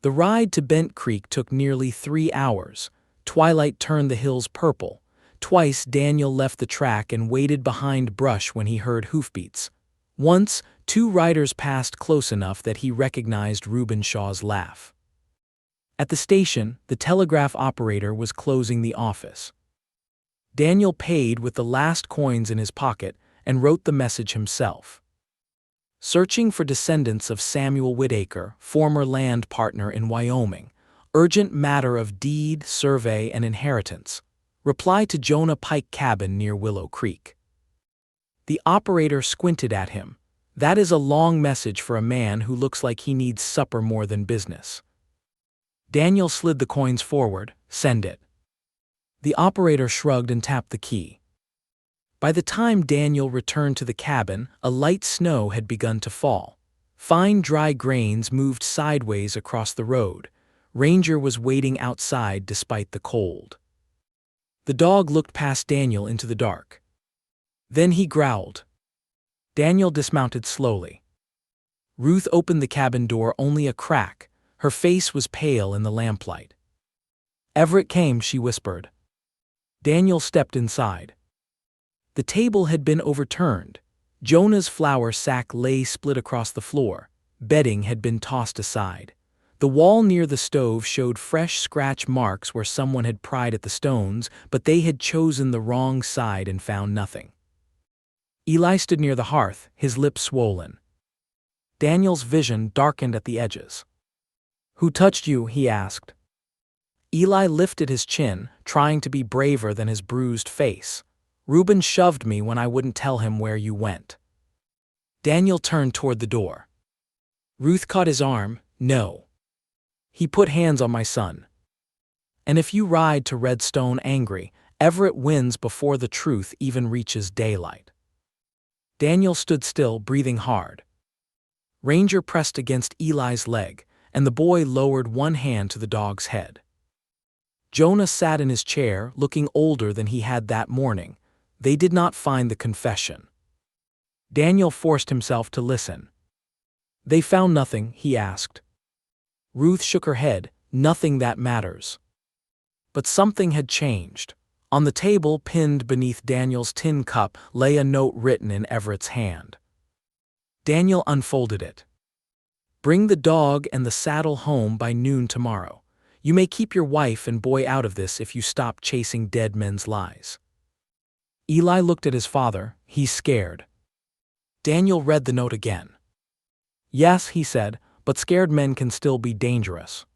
The ride to Bent Creek took nearly 3 hours. Twilight turned the hills purple. Twice Daniel left the track and waited behind brush when he heard hoofbeats. Once, 2 riders passed close enough that he recognized Reuben Shaw's laugh. At the station, the telegraph operator was closing the office. Daniel paid with the last coins in his pocket and wrote the message himself. "Searching for descendants of Samuel Whitaker, former land partner in Wyoming. Urgent matter of deed, survey, and inheritance. Reply to Jonah Pike cabin near Willow Creek." The operator squinted at him. "That is a long message for a man who looks like he needs supper more than business." Daniel slid the coins forward. "Send it." The operator shrugged and tapped the key. By the time Daniel returned to the cabin, a light snow had begun to fall. Fine dry grains moved sideways across the road. Ranger was waiting outside despite the cold. The dog looked past Daniel into the dark. Then he growled. Daniel dismounted slowly. Ruth opened the cabin door only a crack. Her face was pale in the lamplight. "Everett came," she whispered. Daniel stepped inside. The table had been overturned. Jonah's flour sack lay split across the floor. Bedding had been tossed aside. The wall near the stove showed fresh scratch marks where someone had pried at the stones, but they had chosen the wrong side and found nothing. Eli stood near the hearth, his lips swollen. Daniel's vision darkened at the edges. "Who touched you?" he asked. Eli lifted his chin, trying to be braver than his bruised face. "Reuben shoved me when I wouldn't tell him where you went." Daniel turned toward the door. Ruth caught his arm. "No. He put hands on my son. And if you ride to Redstone angry, Everett wins before the truth even reaches daylight." Daniel stood still, breathing hard. Ranger pressed against Eli's leg, and the boy lowered one hand to the dog's head. Jonah sat in his chair, looking older than he had that morning. They did not find the confession. Daniel forced himself to listen. "They found nothing?" he asked. Ruth shook her head. "Nothing that matters." But something had changed. On the table, pinned beneath Daniel's tin cup, lay a note written in Everett's hand. Daniel unfolded it. "Bring the dog and the saddle home by noon tomorrow. You may keep your wife and boy out of this if you stop chasing dead men's lies." Eli looked at his father. "He's scared." Daniel read the note again. "Yes," he said, "but scared men can still be dangerous."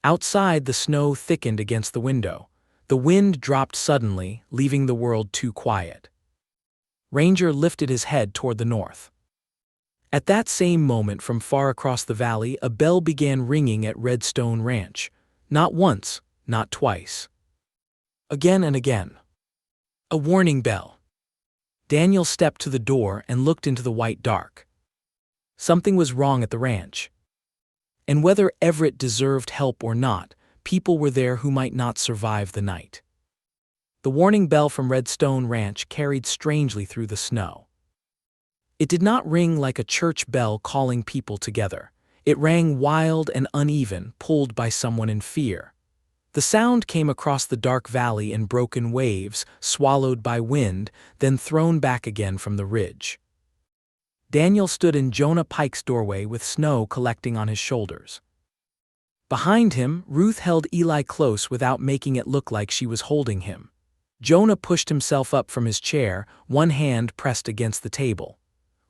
Outside, the snow thickened against the window. The wind dropped suddenly, leaving the world too quiet. Ranger lifted his head toward the north. At that same moment, from far across the valley, a bell began ringing at Redstone Ranch. Not once, not twice. Again and again. A warning bell. Daniel stepped to the door and looked into the white dark. Something was wrong at the ranch. And whether Everett deserved help or not, people were there who might not survive the night. The warning bell from Redstone Ranch carried strangely through the snow. It did not ring like a church bell calling people together. It rang wild and uneven, pulled by someone in fear. The sound came across the dark valley in broken waves, swallowed by wind, then thrown back again from the ridge. Daniel stood in Jonah Pike's doorway with snow collecting on his shoulders. Behind him, Ruth held Eli close without making it look like she was holding him. Jonah pushed himself up from his chair, one hand pressed against the table.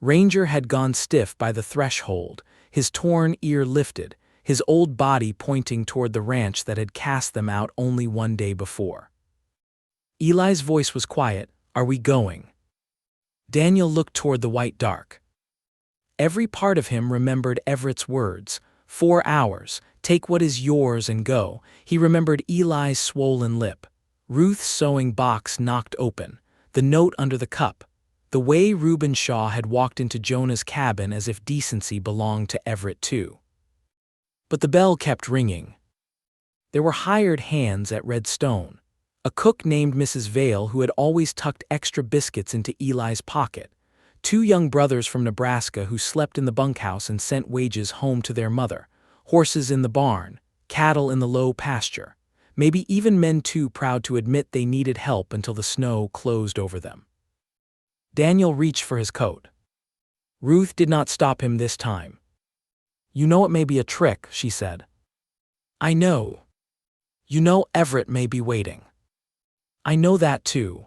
Ranger had gone stiff by the threshold, his torn ear lifted, his old body pointing toward the ranch that had cast them out only one day before. Eli's voice was quiet. "Are we going?" Daniel looked toward the white dark. Every part of him remembered Everett's words. 4 hours, take what is yours and go. He remembered Eli's swollen lip, Ruth's sewing box knocked open, the note under the cup, the way Reuben Shaw had walked into Jonah's cabin as if decency belonged to Everett too. But the bell kept ringing. There were hired hands at Redstone, a cook named Mrs. Vale who had always tucked extra biscuits into Eli's pocket, 2 young brothers from Nebraska who slept in the bunkhouse and sent wages home to their mother, horses in the barn, cattle in the low pasture, maybe even men too proud to admit they needed help until the snow closed over them. Daniel reached for his coat. Ruth did not stop him this time. "You know it may be a trick," she said. "I know. You know Everett may be waiting." "I know that too."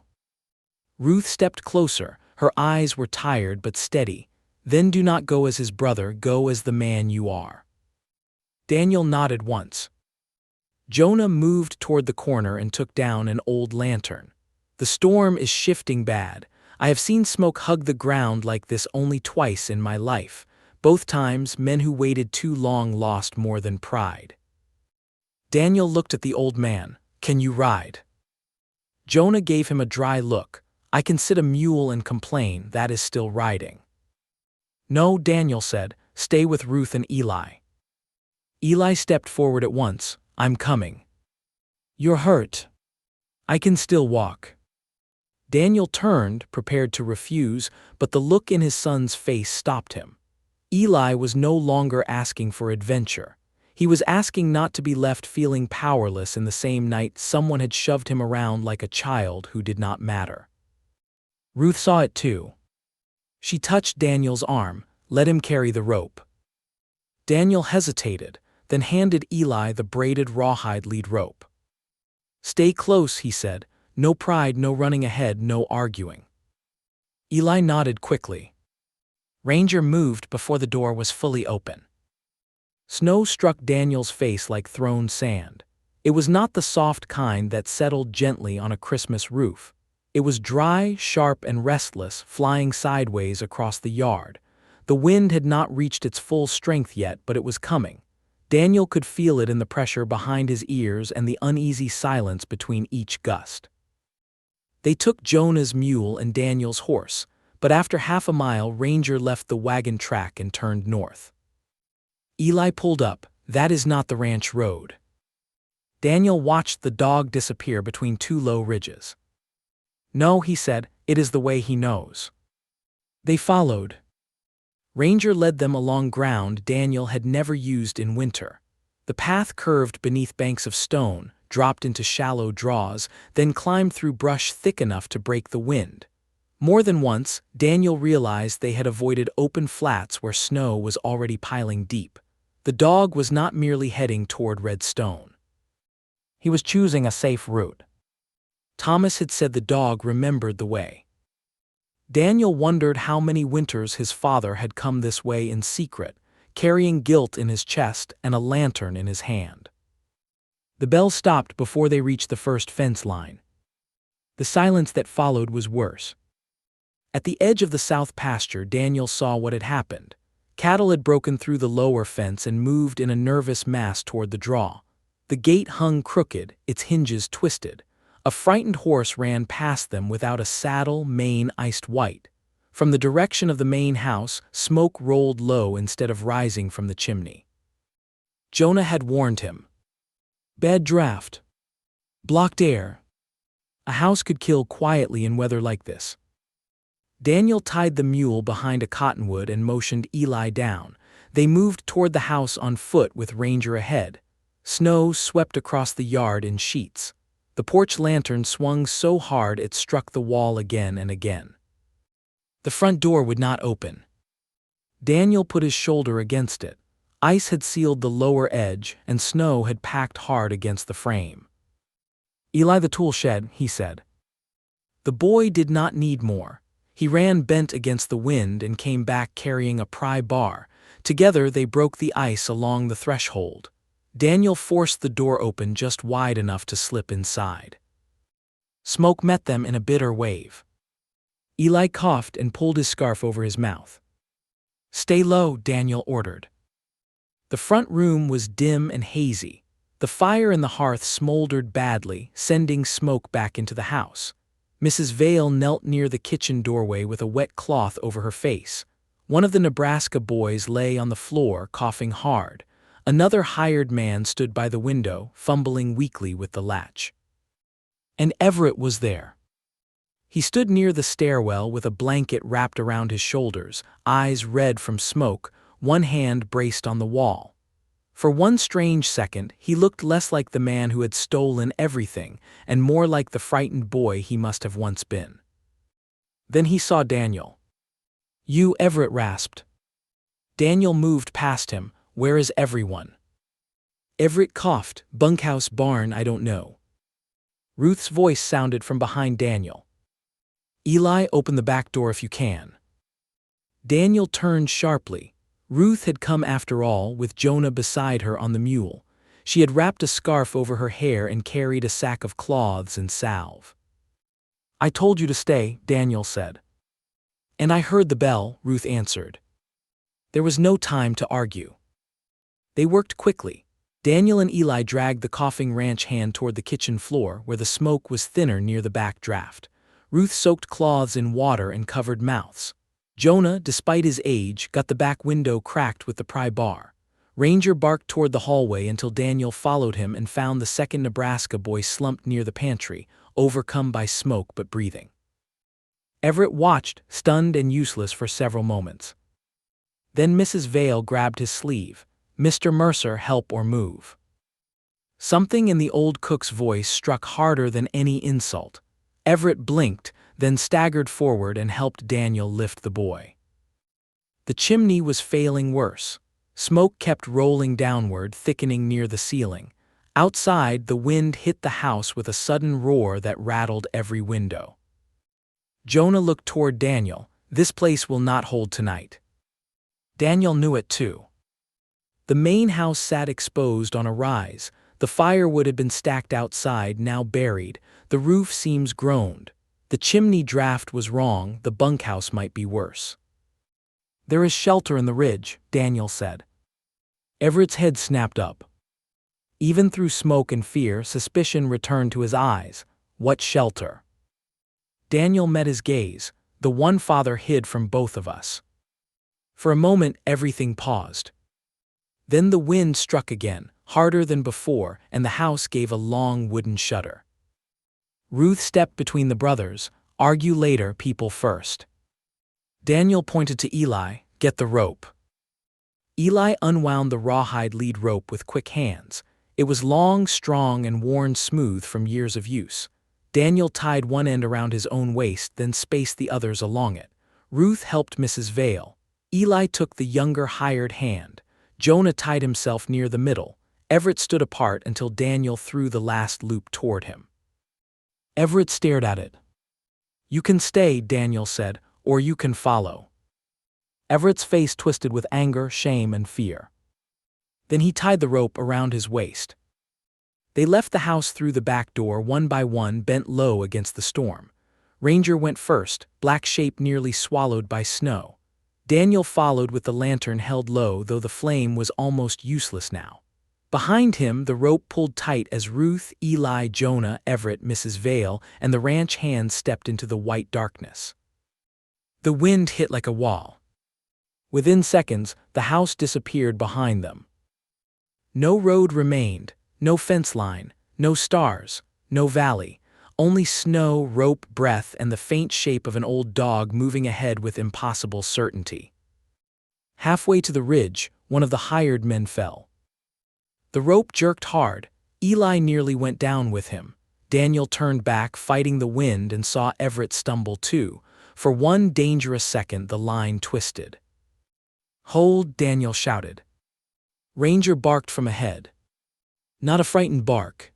Ruth stepped closer, her eyes were tired but steady. "Then do not go as his brother, go as the man you are." Daniel nodded once. Jonah moved toward the corner and took down an old lantern. "The storm is shifting bad. I have seen smoke hug the ground like this only twice in my life. Both times, men who waited too long lost more than pride." Daniel looked at the old man. "Can you ride?" Jonah gave him a dry look. "I can sit a mule and complain, that is still riding." "No," Daniel said, "stay with Ruth and Eli." Eli stepped forward at once. "I'm coming." "You're hurt." "I can still walk." Daniel turned, prepared to refuse, but the look in his son's face stopped him. Eli was no longer asking for adventure. He was asking not to be left feeling powerless in the same night someone had shoved him around like a child who did not matter. Ruth saw it too. She touched Daniel's arm, let him carry the rope. Daniel hesitated, then handed Eli the braided rawhide lead rope. "Stay close," he said. "No pride, no running ahead, no arguing." Eli nodded quickly. Ranger moved before the door was fully open. Snow struck Daniel's face like thrown sand. It was not the soft kind that settled gently on a Christmas roof. It was dry, sharp, and restless, flying sideways across the yard. The wind had not reached its full strength yet, but it was coming. Daniel could feel it in the pressure behind his ears and the uneasy silence between each gust. They took Jonah's mule and Daniel's horse, but after half a mile, Ranger left the wagon track and turned north. Eli pulled up. "That is not the ranch road." Daniel watched the dog disappear between 2 low ridges. "No," he said, "it is the way he knows." They followed. Ranger led them along ground Daniel had never used in winter. The path curved beneath banks of stone, dropped into shallow draws, then climbed through brush thick enough to break the wind. More than once, Daniel realized they had avoided open flats where snow was already piling deep. The dog was not merely heading toward Redstone. He was choosing a safe route. Thomas had said the dog remembered the way. Daniel wondered how many winters his father had come this way in secret, carrying guilt in his chest and a lantern in his hand. The bell stopped before they reached the first fence line. The silence that followed was worse. At the edge of the south pasture, Daniel saw what had happened. Cattle had broken through the lower fence and moved in a nervous mass toward the draw. The gate hung crooked, its hinges twisted. A frightened horse ran past them without a saddle, mane iced white. From the direction of the main house, smoke rolled low instead of rising from the chimney. Jonah had warned him. Bad draft. Blocked air. A house could kill quietly in weather like this. Daniel tied the mule behind a cottonwood and motioned Eli down. They moved toward the house on foot with Ranger ahead. Snow swept across the yard in sheets. The porch lantern swung so hard it struck the wall again and again. The front door would not open. Daniel put his shoulder against it. Ice had sealed the lower edge, and snow had packed hard against the frame. Eli, the tool shed, he said. The boy did not need more. He ran bent against the wind and came back carrying a pry bar. Together they broke the ice along the threshold. Daniel forced the door open just wide enough to slip inside. Smoke met them in a bitter wave. Eli coughed and pulled his scarf over his mouth. Stay low, Daniel ordered. The front room was dim and hazy. The fire in the hearth smoldered badly, sending smoke back into the house. Mrs. Vale knelt near the kitchen doorway with a wet cloth over her face. One of the Nebraska boys lay on the floor, coughing hard. Another hired man stood by the window, fumbling weakly with the latch. And Everett was there. He stood near the stairwell with a blanket wrapped around his shoulders, eyes red from smoke, one hand braced on the wall. For one strange second, he looked less like the man who had stolen everything and more like the frightened boy he must have once been. Then he saw Daniel. You, Everett rasped. Daniel moved past him. Where is everyone? Everett coughed. Bunkhouse, barn, I don't know. Ruth's voice sounded from behind Daniel. Eli, open the back door if you can. Daniel turned sharply. Ruth had come after all, with Jonah beside her on the mule. She had wrapped a scarf over her hair and carried a sack of cloths and salve. I told you to stay, Daniel said. And I heard the bell, Ruth answered. There was no time to argue. They worked quickly. Daniel and Eli dragged the coughing ranch hand toward the kitchen floor, where the smoke was thinner near the back draft. Ruth soaked cloths in water and covered mouths. Jonah, despite his age, got the back window cracked with the pry bar. Ranger barked toward the hallway until Daniel followed him and found the second Nebraska boy slumped near the pantry, overcome by smoke but breathing. Everett watched, stunned and useless, for several moments. Then Mrs. Vale grabbed his sleeve. Mr. Mercer, help or move. Something in the old cook's voice struck harder than any insult. Everett blinked, then staggered forward and helped Daniel lift the boy. The chimney was failing worse. Smoke kept rolling downward, thickening near the ceiling. Outside, the wind hit the house with a sudden roar that rattled every window. Jonah looked toward Daniel. This place will not hold tonight. Daniel knew it too. The main house sat exposed on a rise. The firewood had been stacked outside, now buried. The roof seams groaned. The chimney draft was wrong. The bunkhouse might be worse. There is shelter in the ridge, Daniel said. Everett's head snapped up. Even through smoke and fear, suspicion returned to his eyes. What shelter? Daniel met his gaze. The one father hid from both of us. For a moment, everything paused. Then the wind struck again, harder than before, and the house gave a long wooden shudder. Ruth stepped between the brothers. Argue later, people first. Daniel pointed to Eli. Get the rope. Eli unwound the rawhide lead rope with quick hands. It was long, strong, and worn smooth from years of use. Daniel tied one end around his own waist, then spaced the others along it. Ruth helped Mrs. Vale. Eli took the younger hired hand. Jonah tied himself near the middle. Everett stood apart until Daniel threw the last loop toward him. Everett stared at it. You can stay, Daniel said, or you can follow. Everett's face twisted with anger, shame, and fear. Then he tied the rope around his waist. They left the house through the back door, one by one, bent low against the storm. Ranger went first, black shape nearly swallowed by snow. Daniel followed with the lantern held low, though the flame was almost useless now. Behind him, the rope pulled tight as Ruth, Eli, Jonah, Everett, Mrs. Vale, and the ranch hands stepped into the white darkness. The wind hit like a wall. Within seconds, the house disappeared behind them. No road remained, no fence line, no stars, no valley, only snow, rope, breath, and the faint shape of an old dog moving ahead with impossible certainty. Halfway to the ridge, one of the hired men fell. The rope jerked hard. Eli nearly went down with him. Daniel turned back, fighting the wind, and saw Everett stumble too. For one dangerous second, the line twisted. "Hold," Daniel shouted. Ranger barked from ahead. Not a frightened bark.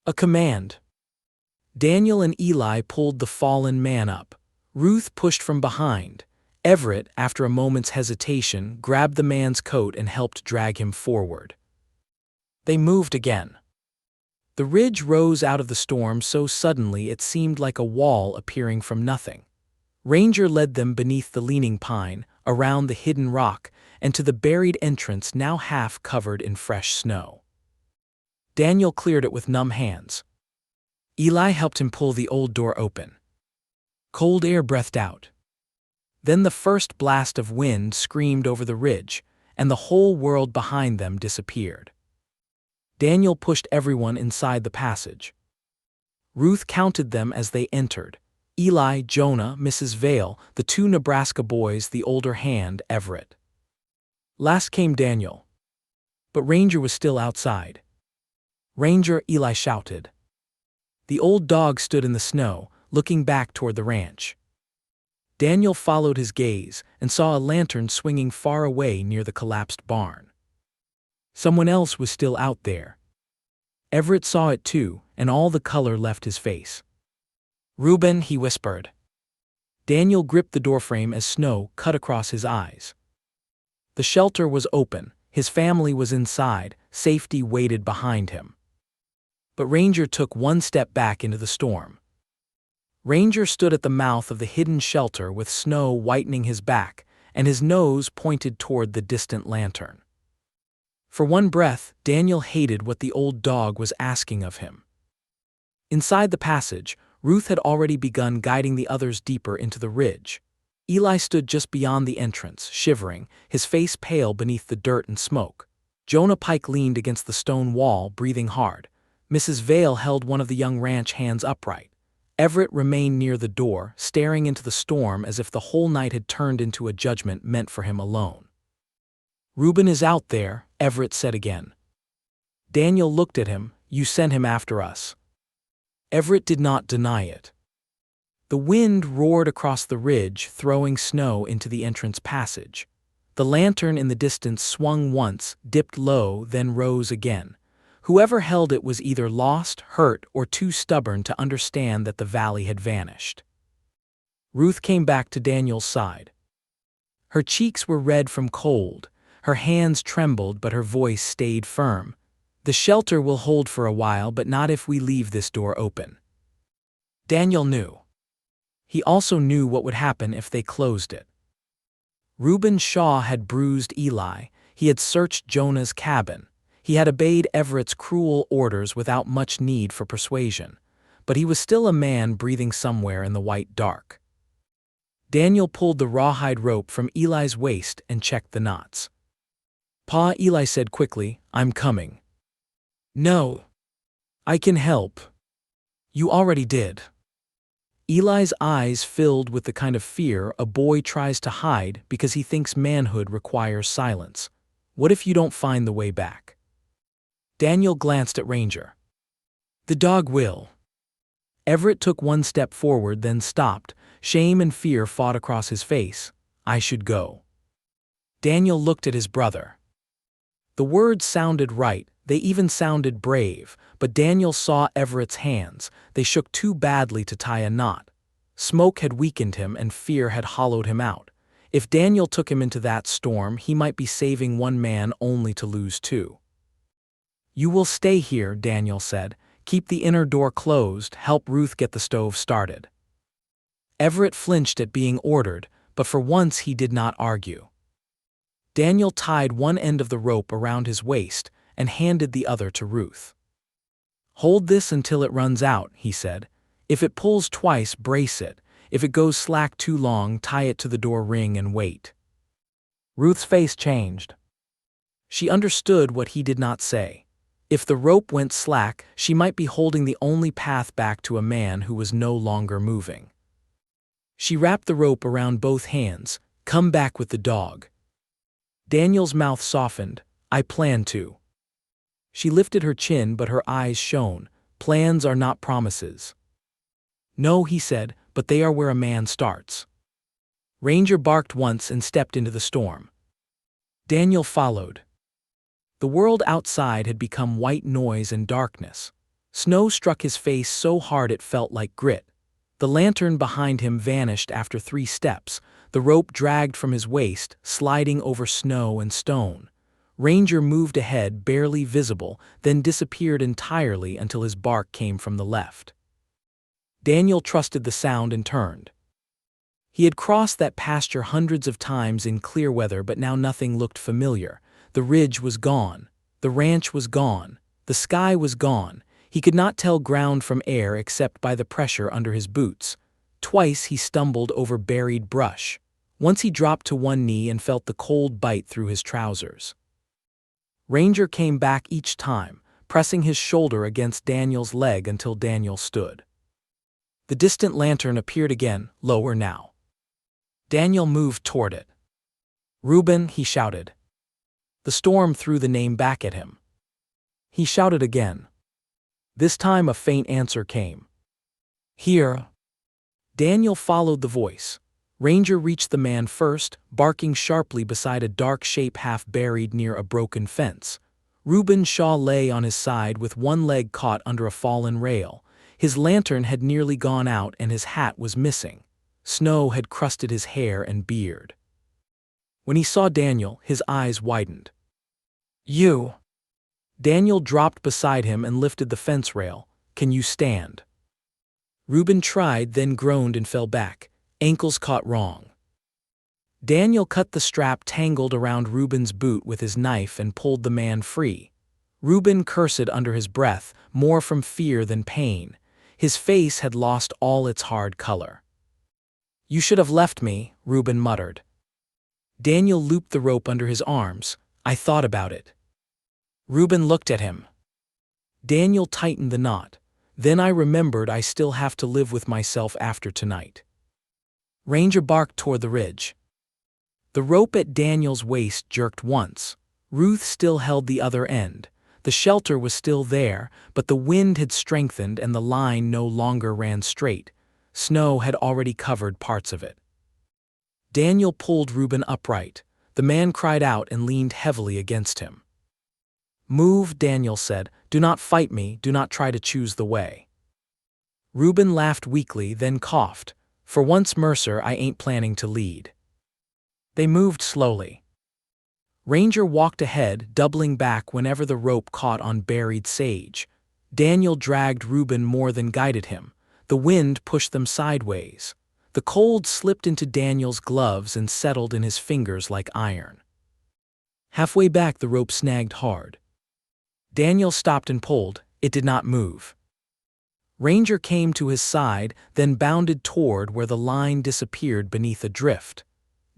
A command. Daniel and Eli pulled the fallen man up. Ruth pushed from behind. Everett, after a moment's hesitation, grabbed the man's coat and helped drag him forward. They moved again. The ridge rose out of the storm so suddenly it seemed like a wall appearing from nothing. Ranger led them beneath the leaning pine, around the hidden rock, and to the buried entrance now half covered in fresh snow. Daniel cleared it with numb hands. Eli helped him pull the old door open. Cold air breathed out. Then the first blast of wind screamed over the ridge, and the whole world behind them disappeared. Daniel pushed everyone inside the passage. Ruth counted them as they entered: Eli, Jonah, Mrs. Vale, the two Nebraska boys, the older hand, Everett. Last came Daniel. But Ranger was still outside. "Ranger," Eli shouted. The old dog stood in the snow, looking back toward the ranch. Daniel followed his gaze and saw a lantern swinging far away near the collapsed barn. Someone else was still out there. Everett saw it too, and all the color left his face. "Reuben," he whispered. Daniel gripped the doorframe as snow cut across his eyes. The shelter was open, his family was inside, safety waited behind him. But Ranger took one step back into the storm. Ranger stood at the mouth of the hidden shelter with snow whitening his back, and his nose pointed toward the distant lantern. For one breath, Daniel hated what the old dog was asking of him. Inside the passage, Ruth had already begun guiding the others deeper into the ridge. Eli stood just beyond the entrance, shivering, his face pale beneath the dirt and smoke. Jonah Pike leaned against the stone wall, breathing hard. Mrs. Vale held one of the young ranch hands upright. Everett remained near the door, staring into the storm as if the whole night had turned into a judgment meant for him alone. "Reuben is out there," Everett said again. Daniel looked at him. "You sent him after us." Everett did not deny it. The wind roared across the ridge, throwing snow into the entrance passage. The lantern in the distance swung once, dipped low, then rose again. Whoever held it was either lost, hurt, or too stubborn to understand that the valley had vanished. Ruth came back to Daniel's side. Her cheeks were red from cold. Her hands trembled, but her voice stayed firm. "The shelter will hold for a while, but not if we leave this door open." Daniel knew. He also knew what would happen if they closed it. Reuben Shaw had bruised Eli. He had searched Jonah's cabin. He had obeyed Everett's cruel orders without much need for persuasion. But he was still a man breathing somewhere in the white dark. Daniel pulled the rawhide rope from Eli's waist and checked the knots. "Pa," Eli said quickly, "I'm coming." "No. I can help." "You already did." Eli's eyes filled with the kind of fear a boy tries to hide because he thinks manhood requires silence. "What if you don't find the way back?" Daniel glanced at Ranger. "The dog will." Everett took one step forward, then stopped. Shame and fear fought across his face. "I should go." Daniel looked at his brother. The words sounded right, they even sounded brave, but Daniel saw Everett's hands. They shook too badly to tie a knot. Smoke had weakened him and fear had hollowed him out. If Daniel took him into that storm, he might be saving one man only to lose two. "You will stay here," Daniel said. "Keep the inner door closed, help Ruth get the stove started." Everett flinched at being ordered, but for once he did not argue. Daniel tied one end of the rope around his waist, and handed the other to Ruth. "Hold this until it runs out," he said. "If it pulls twice, brace it. If it goes slack too long, tie it to the door ring and wait." Ruth's face changed. She understood what he did not say. If the rope went slack, she might be holding the only path back to a man who was no longer moving. She wrapped the rope around both hands. "Come back with the dog." Daniel's mouth softened. "I plan to." She lifted her chin, but her eyes shone. "Plans are not promises." "No," he said, "but they are where a man starts." Ranger barked once and stepped into the storm. Daniel followed. The world outside had become white noise and darkness. Snow struck his face so hard it felt like grit. The lantern behind him vanished after 3 steps. The rope dragged from his waist, sliding over snow and stone. Ranger moved ahead, barely visible, then disappeared entirely until his bark came from the left. Daniel trusted the sound and turned. He had crossed that pasture hundreds of times in clear weather, but now nothing looked familiar. The ridge was gone. The ranch was gone. The sky was gone. He could not tell ground from air except by the pressure under his boots. Twice he stumbled over buried brush. Once he dropped to one knee and felt the cold bite through his trousers. Ranger came back each time, pressing his shoulder against Daniel's leg until Daniel stood. The distant lantern appeared again, lower now. Daniel moved toward it. "Reuben," he shouted. The storm threw the name back at him. He shouted again. This time a faint answer came. "Here." Daniel followed the voice. Ranger reached the man first, barking sharply beside a dark shape half buried near a broken fence. Reuben Shaw lay on his side with one leg caught under a fallen rail. His lantern had nearly gone out and his hat was missing. Snow had crusted his hair and beard. When he saw Daniel, his eyes widened. "You." Daniel dropped beside him and lifted the fence rail. "Can you stand?" Reuben tried, then groaned and fell back. Ankles caught wrong. Daniel cut the strap tangled around Reuben's boot with his knife and pulled the man free. Reuben cursed under his breath, more from fear than pain. His face had lost all its hard color. "You should have left me," Reuben muttered. Daniel looped the rope under his arms. "I thought about it." Reuben looked at him. Daniel tightened the knot. "Then I remembered I still have to live with myself after tonight." Ranger barked toward the ridge. The rope at Daniel's waist jerked once. Ruth still held the other end. The shelter was still there, but the wind had strengthened and the line no longer ran straight. Snow had already covered parts of it. Daniel pulled Reuben upright. The man cried out and leaned heavily against him. "Move," Daniel said. "Do not fight me, do not try to choose the way." Reuben laughed weakly, then coughed. "For once, Mercer, I ain't planning to lead." They moved slowly. Ranger walked ahead, doubling back whenever the rope caught on buried sage. Daniel dragged Reuben more than guided him. The wind pushed them sideways. The cold slipped into Daniel's gloves and settled in his fingers like iron. Halfway back the rope snagged hard. Daniel stopped and pulled. It did not move. Ranger came to his side, then bounded toward where the line disappeared beneath a drift.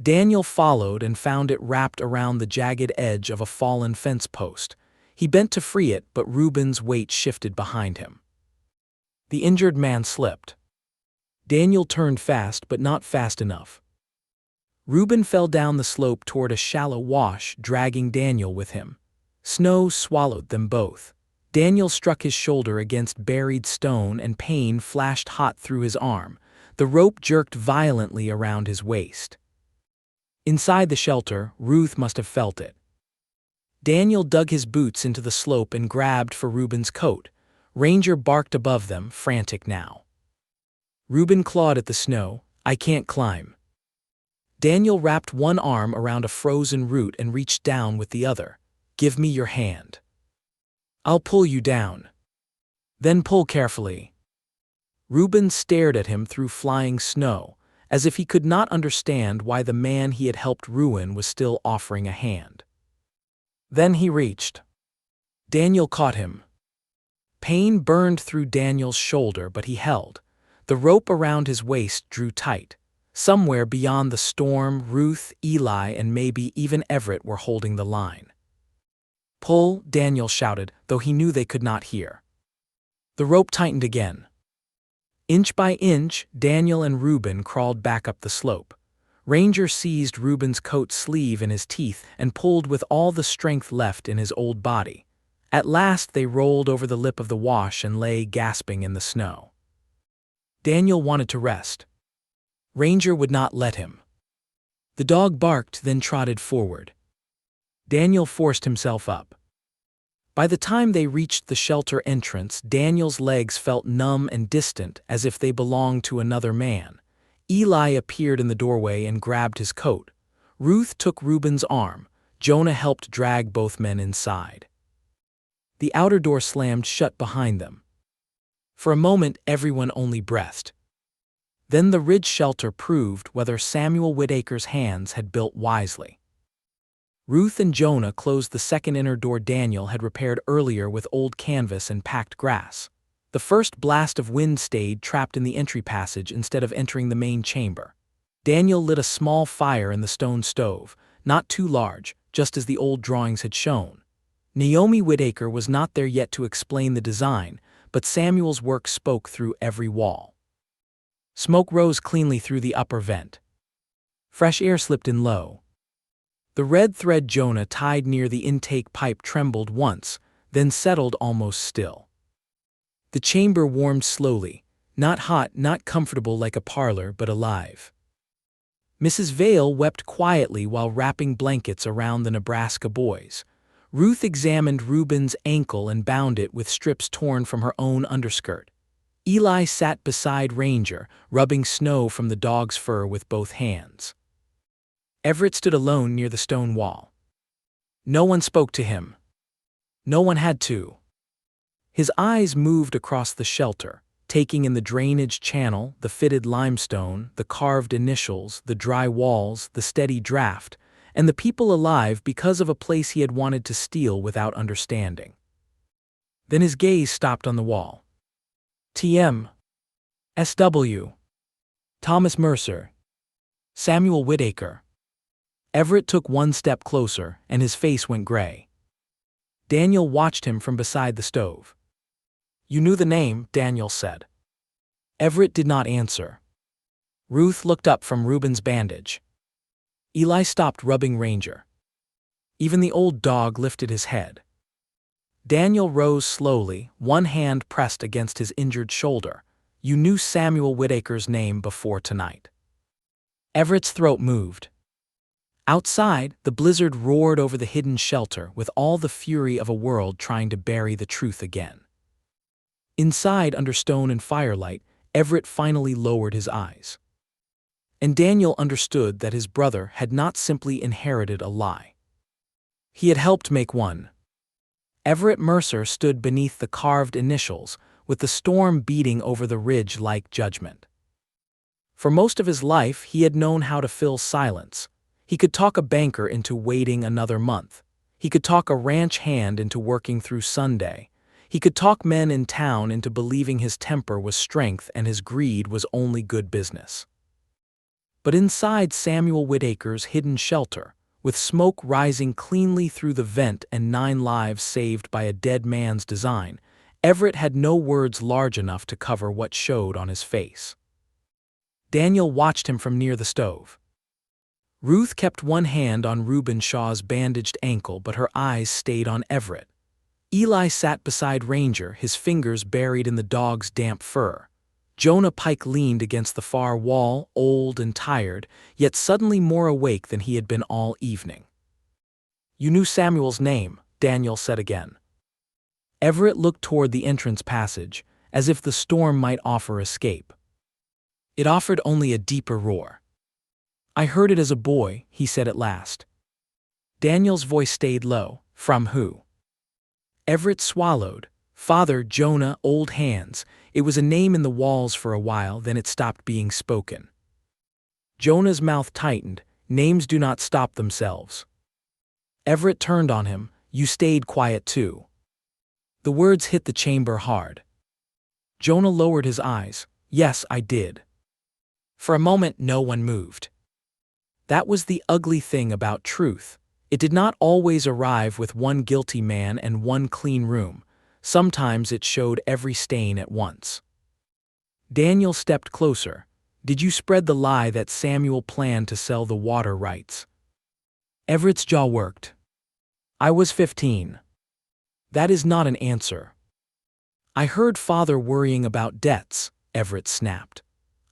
Daniel followed and found it wrapped around the jagged edge of a fallen fence post. He bent to free it, but Reuben's weight shifted behind him. The injured man slipped. Daniel turned fast, but not fast enough. Reuben fell down the slope toward a shallow wash, dragging Daniel with him. Snow swallowed them both. Daniel struck his shoulder against buried stone and pain flashed hot through his arm. The rope jerked violently around his waist. Inside the shelter, Ruth must have felt it. Daniel dug his boots into the slope and grabbed for Reuben's coat. Ranger barked above them, frantic now. Reuben clawed at the snow. "I can't climb." Daniel wrapped one arm around a frozen root and reached down with the other. "Give me your hand." "I'll pull you down." "Then pull carefully." Reuben stared at him through flying snow, as if he could not understand why the man he had helped ruin was still offering a hand. Then he reached. Daniel caught him. Pain burned through Daniel's shoulder, but he held. The rope around his waist drew tight. Somewhere beyond the storm, Ruth, Eli, and maybe even Everett were holding the line. "Pull," Daniel shouted, though he knew they could not hear. The rope tightened again. Inch by inch, Daniel and Reuben crawled back up the slope. Ranger seized Reuben's coat sleeve in his teeth and pulled with all the strength left in his old body. At last they rolled over the lip of the wash and lay gasping in the snow. Daniel wanted to rest. Ranger would not let him. The dog barked, then trotted forward. Daniel forced himself up. By the time they reached the shelter entrance, Daniel's legs felt numb and distant, as if they belonged to another man. Eli appeared in the doorway and grabbed his coat. Ruth took Reuben's arm. Jonah helped drag both men inside. The outer door slammed shut behind them. For a moment, everyone only breathed. Then the ridge shelter proved whether Samuel Whitaker's hands had built wisely. Ruth and Jonah closed the second inner door Daniel had repaired earlier with old canvas and packed grass. The first blast of wind stayed trapped in the entry passage instead of entering the main chamber. Daniel lit a small fire in the stone stove, not too large, just as the old drawings had shown. Naomi Whitaker was not there yet to explain the design, but Samuel's work spoke through every wall. Smoke rose cleanly through the upper vent. Fresh air slipped in low. The red thread Jonah tied near the intake pipe trembled once, then settled almost still. The chamber warmed slowly, not hot, not comfortable like a parlor, but alive. Mrs. Vale wept quietly while wrapping blankets around the Nebraska boys. Ruth examined Reuben's ankle and bound it with strips torn from her own underskirt. Eli sat beside Ranger, rubbing snow from the dog's fur with both hands. Everett stood alone near the stone wall. No one spoke to him. No one had to. His eyes moved across the shelter, taking in the drainage channel, the fitted limestone, the carved initials, the dry walls, the steady draft, and the people alive because of a place he had wanted to steal without understanding. Then his gaze stopped on the wall. T.M. S.W. Thomas Mercer. Samuel Whitaker. Everett took one step closer, and his face went gray. Daniel watched him from beside the stove. "You knew the name," Daniel said. Everett did not answer. Ruth looked up from Reuben's bandage. Eli stopped rubbing Ranger. Even the old dog lifted his head. Daniel rose slowly, one hand pressed against his injured shoulder. "You knew Samuel Whitaker's name before tonight." Everett's throat moved. Outside, the blizzard roared over the hidden shelter with all the fury of a world trying to bury the truth again. Inside, under stone and firelight, Everett finally lowered his eyes. And Daniel understood that his brother had not simply inherited a lie. He had helped make one. Everett Mercer stood beneath the carved initials, with the storm beating over the ridge like judgment. For most of his life, he had known how to fill silence. He could talk a banker into waiting another month. He could talk a ranch hand into working through Sunday. He could talk men in town into believing his temper was strength and his greed was only good business. But inside Samuel Whitaker's hidden shelter, with smoke rising cleanly through the vent and 9 lives saved by a dead man's design, Everett had no words large enough to cover what showed on his face. Daniel watched him from near the stove. Ruth kept one hand on Reuben Shaw's bandaged ankle, but her eyes stayed on Everett. Eli sat beside Ranger, his fingers buried in the dog's damp fur. Jonah Pike leaned against the far wall, old and tired, yet suddenly more awake than he had been all evening. "You knew Samuel's name," Daniel said again. Everett looked toward the entrance passage, as if the storm might offer escape. It offered only a deeper roar. "I heard it as a boy," he said at last. Daniel's voice stayed low. "From who?" Everett swallowed. "Father Jonah, Old Hands." It was a name in the walls for a while, then it stopped being spoken. Jonah's mouth tightened. Names do not stop themselves. Everett turned on him. "You stayed quiet too." The words hit the chamber hard. Jonah lowered his eyes. Yes, I did. For a moment, no one moved. That was the ugly thing about truth. It did not always arrive with one guilty man and one clean room. Sometimes it showed every stain at once. Daniel stepped closer. Did you spread the lie that Samuel planned to sell the water rights? Everett's jaw worked. I was 15. That is not an answer. I heard Father worrying about debts, Everett snapped.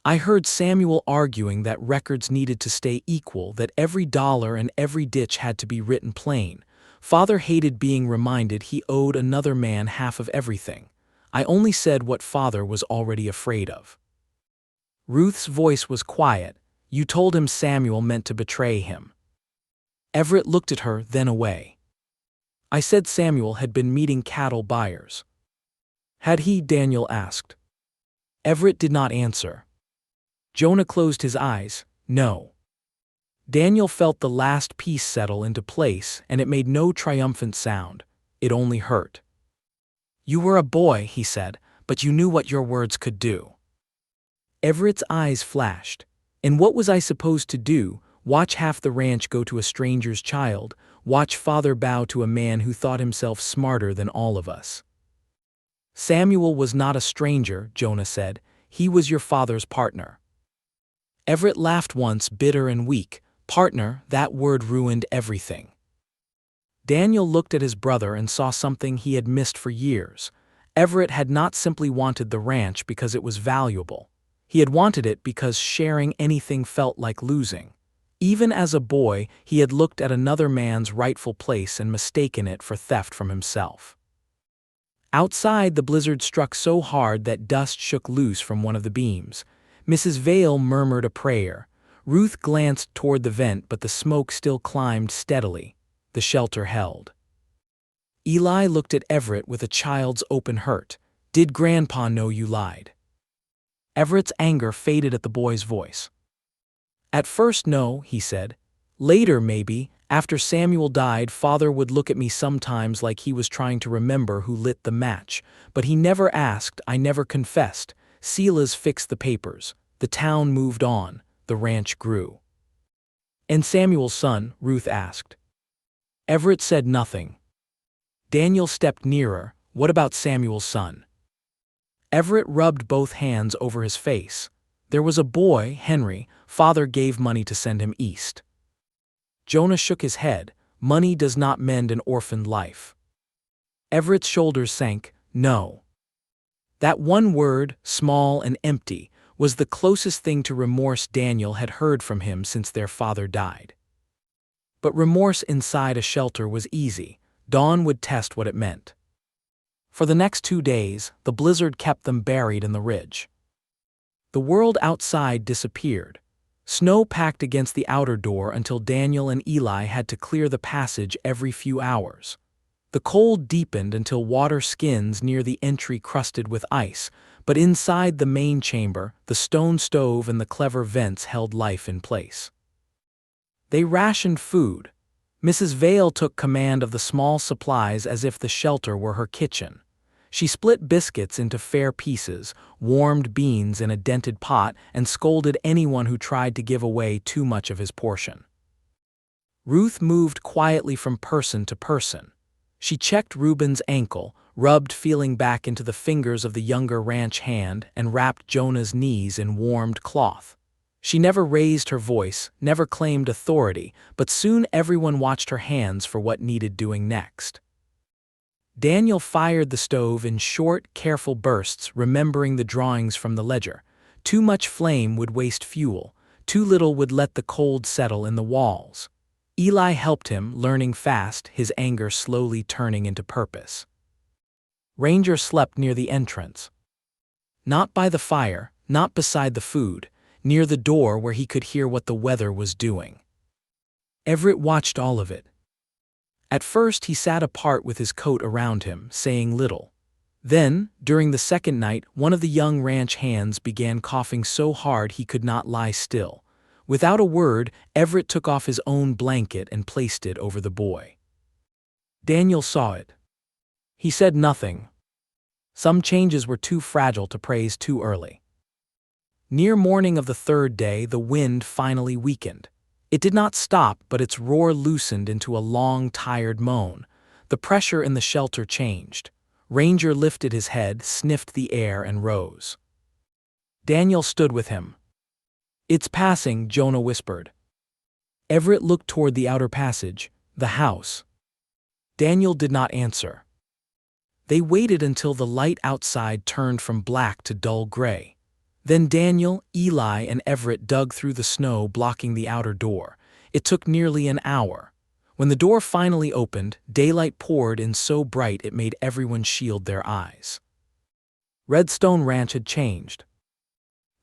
I heard Samuel arguing that records needed to stay equal, that every dollar and every ditch had to be written plain. Father hated being reminded he owed another man half of everything. I only said what Father was already afraid of. Ruth's voice was quiet. You told him Samuel meant to betray him. Everett looked at her, then away. I said Samuel had been meeting cattle buyers. Had he? Daniel asked. Everett did not answer. Jonah closed his eyes. No. Daniel felt the last piece settle into place, and it made no triumphant sound. It only hurt. You were a boy, he said, but you knew what your words could do. Everett's eyes flashed. And what was I supposed to do? Watch half the ranch go to a stranger's child? Watch Father bow to a man who thought himself smarter than all of us? Samuel was not a stranger, Jonah said. He was your father's partner. Everett laughed once, bitter and weak. Partner, that word ruined everything. Daniel looked at his brother and saw something he had missed for years. Everett had not simply wanted the ranch because it was valuable. He had wanted it because sharing anything felt like losing. Even as a boy, he had looked at another man's rightful place and mistaken it for theft from himself. Outside, the blizzard struck so hard that dust shook loose from one of the beams. Mrs. Vale murmured a prayer. Ruth glanced toward the vent, but the smoke still climbed steadily. The shelter held. Eli looked at Everett with a child's open hurt. Did Grandpa know you lied? Everett's anger faded at the boy's voice. At first, no, he said. Later, maybe. After Samuel died, Father would look at me sometimes like he was trying to remember who lit the match. But he never asked, I never confessed. Silas fixed the papers. The town moved on. The ranch grew. And Samuel's son? Ruth asked. Everett said nothing. Daniel stepped nearer. What about Samuel's son? Everett rubbed both hands over his face. There was a boy, Henry. Father gave money to send him east. Jonah shook his head. Money does not mend an orphaned life. Everett's shoulders sank. No. That one word, small and empty, was the closest thing to remorse Daniel had heard from him since their father died. But remorse inside a shelter was easy. Dawn would test what it meant. For the next 2 days, the blizzard kept them buried in the ridge. The world outside disappeared. Snow packed against the outer door until Daniel and Eli had to clear the passage every few hours. The cold deepened until water skins near the entry crusted with ice, but inside the main chamber, the stone stove and the clever vents held life in place. They rationed food. Mrs. Vale took command of the small supplies as if the shelter were her kitchen. She split biscuits into fair pieces, warmed beans in a dented pot, and scolded anyone who tried to give away too much of his portion. Ruth moved quietly from person to person. She checked Reuben's ankle, rubbed feeling back into the fingers of the younger ranch hand, and wrapped Jonah's knees in warmed cloth. She never raised her voice, never claimed authority, but soon everyone watched her hands for what needed doing next. Daniel fired the stove in short, careful bursts, remembering the drawings from the ledger. Too much flame would waste fuel, too little would let the cold settle in the walls. Eli helped him, learning fast, his anger slowly turning into purpose. Ranger slept near the entrance. Not by the fire, not beside the food, near the door where he could hear what the weather was doing. Everett watched all of it. At first he sat apart with his coat around him, saying little. Then, during the second night, one of the young ranch hands began coughing so hard he could not lie still. Without a word, Everett took off his own blanket and placed it over the boy. Daniel saw it. He said nothing. Some changes were too fragile to praise too early. Near morning of the third day, the wind finally weakened. It did not stop, but its roar loosened into a long, tired moan. The pressure in the shelter changed. Ranger lifted his head, sniffed the air, and rose. Daniel stood with him. "It's passing," Jonah whispered. Everett looked toward the outer passage, the house. Daniel did not answer. They waited until the light outside turned from black to dull gray. Then Daniel, Eli, and Everett dug through the snow, blocking the outer door. It took nearly an hour. When the door finally opened, daylight poured in so bright it made everyone shield their eyes. Redstone Ranch had changed.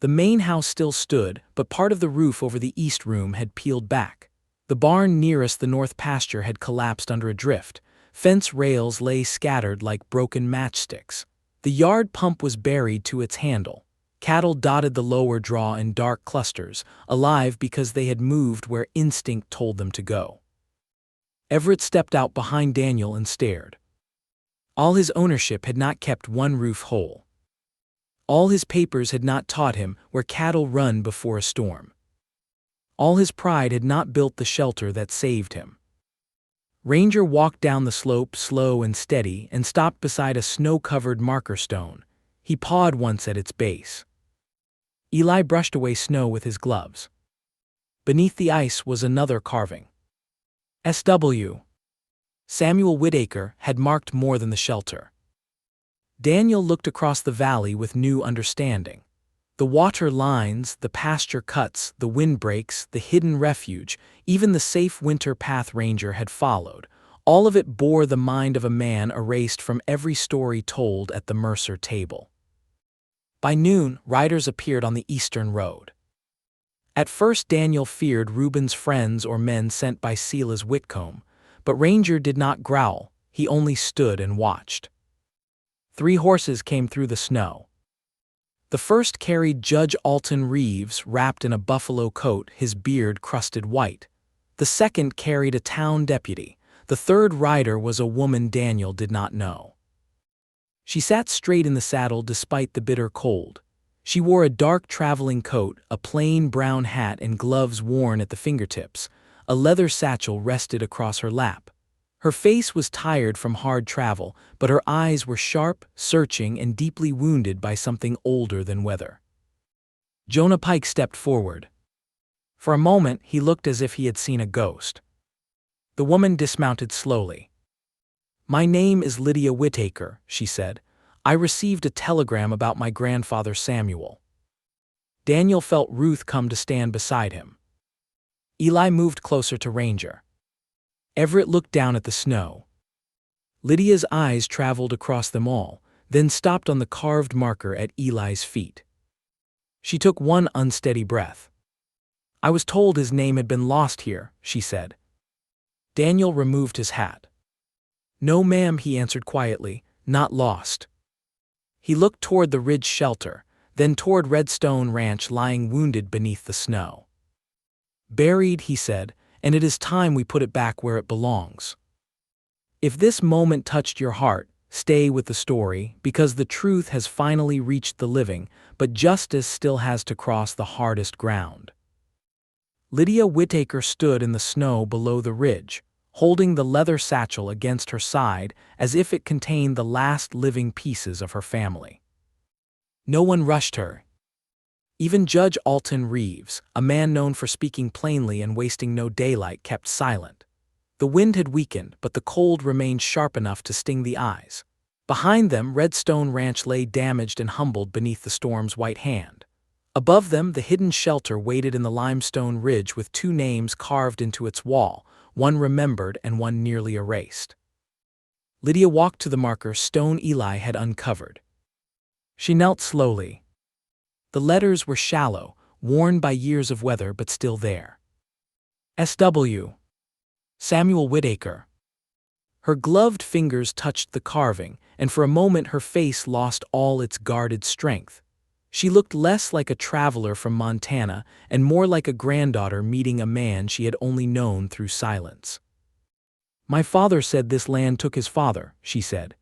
The main house still stood, but part of the roof over the east room had peeled back. The barn nearest the north pasture had collapsed under a drift. Fence rails lay scattered like broken matchsticks. The yard pump was buried to its handle. Cattle dotted the lower draw in dark clusters, alive because they had moved where instinct told them to go. Everett stepped out behind Daniel and stared. All his ownership had not kept one roof whole. All his papers had not taught him where cattle run before a storm. All his pride had not built the shelter that saved him. Ranger walked down the slope, slow and steady, and stopped beside a snow-covered marker stone. He pawed once at its base. Eli brushed away snow with his gloves. Beneath the ice was another carving. S.W. Samuel Whitaker had marked more than the shelter. Daniel looked across the valley with new understanding. The water lines, the pasture cuts, the windbreaks, the hidden refuge, even the safe winter path Ranger had followed, all of it bore the mind of a man erased from every story told at the Mercer table. By noon, riders appeared on the eastern road. At first Daniel feared Reuben's friends or men sent by Silas Whitcomb, but Ranger did not growl, he only stood and watched. 3 horses came through the snow. The first carried Judge Alton Reeves wrapped in a buffalo coat, his beard crusted white. The second carried a town deputy. The third rider was a woman Daniel did not know. She sat straight in the saddle despite the bitter cold. She wore a dark traveling coat, a plain brown hat, and gloves worn at the fingertips. A leather satchel rested across her lap. Her face was tired from hard travel, but her eyes were sharp, searching, and deeply wounded by something older than weather. Jonah Pike stepped forward. For a moment, he looked as if he had seen a ghost. The woman dismounted slowly. "My name is Lydia Whitaker," she said. "I received a telegram about my grandfather Samuel." Daniel felt Ruth come to stand beside him. Eli moved closer to Ranger. Everett looked down at the snow. Lydia's eyes traveled across them all, then stopped on the carved marker at Eli's feet. She took one unsteady breath. "I was told his name had been lost here," she said. Daniel removed his hat. "No, ma'am," he answered quietly, "not lost." He looked toward the ridge shelter, then toward Redstone Ranch lying wounded beneath the snow. "Buried," he said, "and it is time we put it back where it belongs." If this moment touched your heart, stay with the story, because the truth has finally reached the living, but justice still has to cross the hardest ground. Lydia Whitaker stood in the snow below the ridge, holding the leather satchel against her side as if it contained the last living pieces of her family. No one rushed her. Even Judge Alton Reeves, a man known for speaking plainly and wasting no daylight, kept silent. The wind had weakened, but the cold remained sharp enough to sting the eyes. Behind them, Redstone Ranch lay damaged and humbled beneath the storm's white hand. Above them, the hidden shelter waited in the limestone ridge with 2 names carved into its wall, one remembered and one nearly erased. Lydia walked to the marker stone Eli had uncovered. She knelt slowly. The letters were shallow, worn by years of weather, but still there. S.W. Samuel Whitaker. Her gloved fingers touched the carving, and for a moment her face lost all its guarded strength. She looked less like a traveler from Montana and more like a granddaughter meeting a man she had only known through silence. "My father said this land took his father," she said.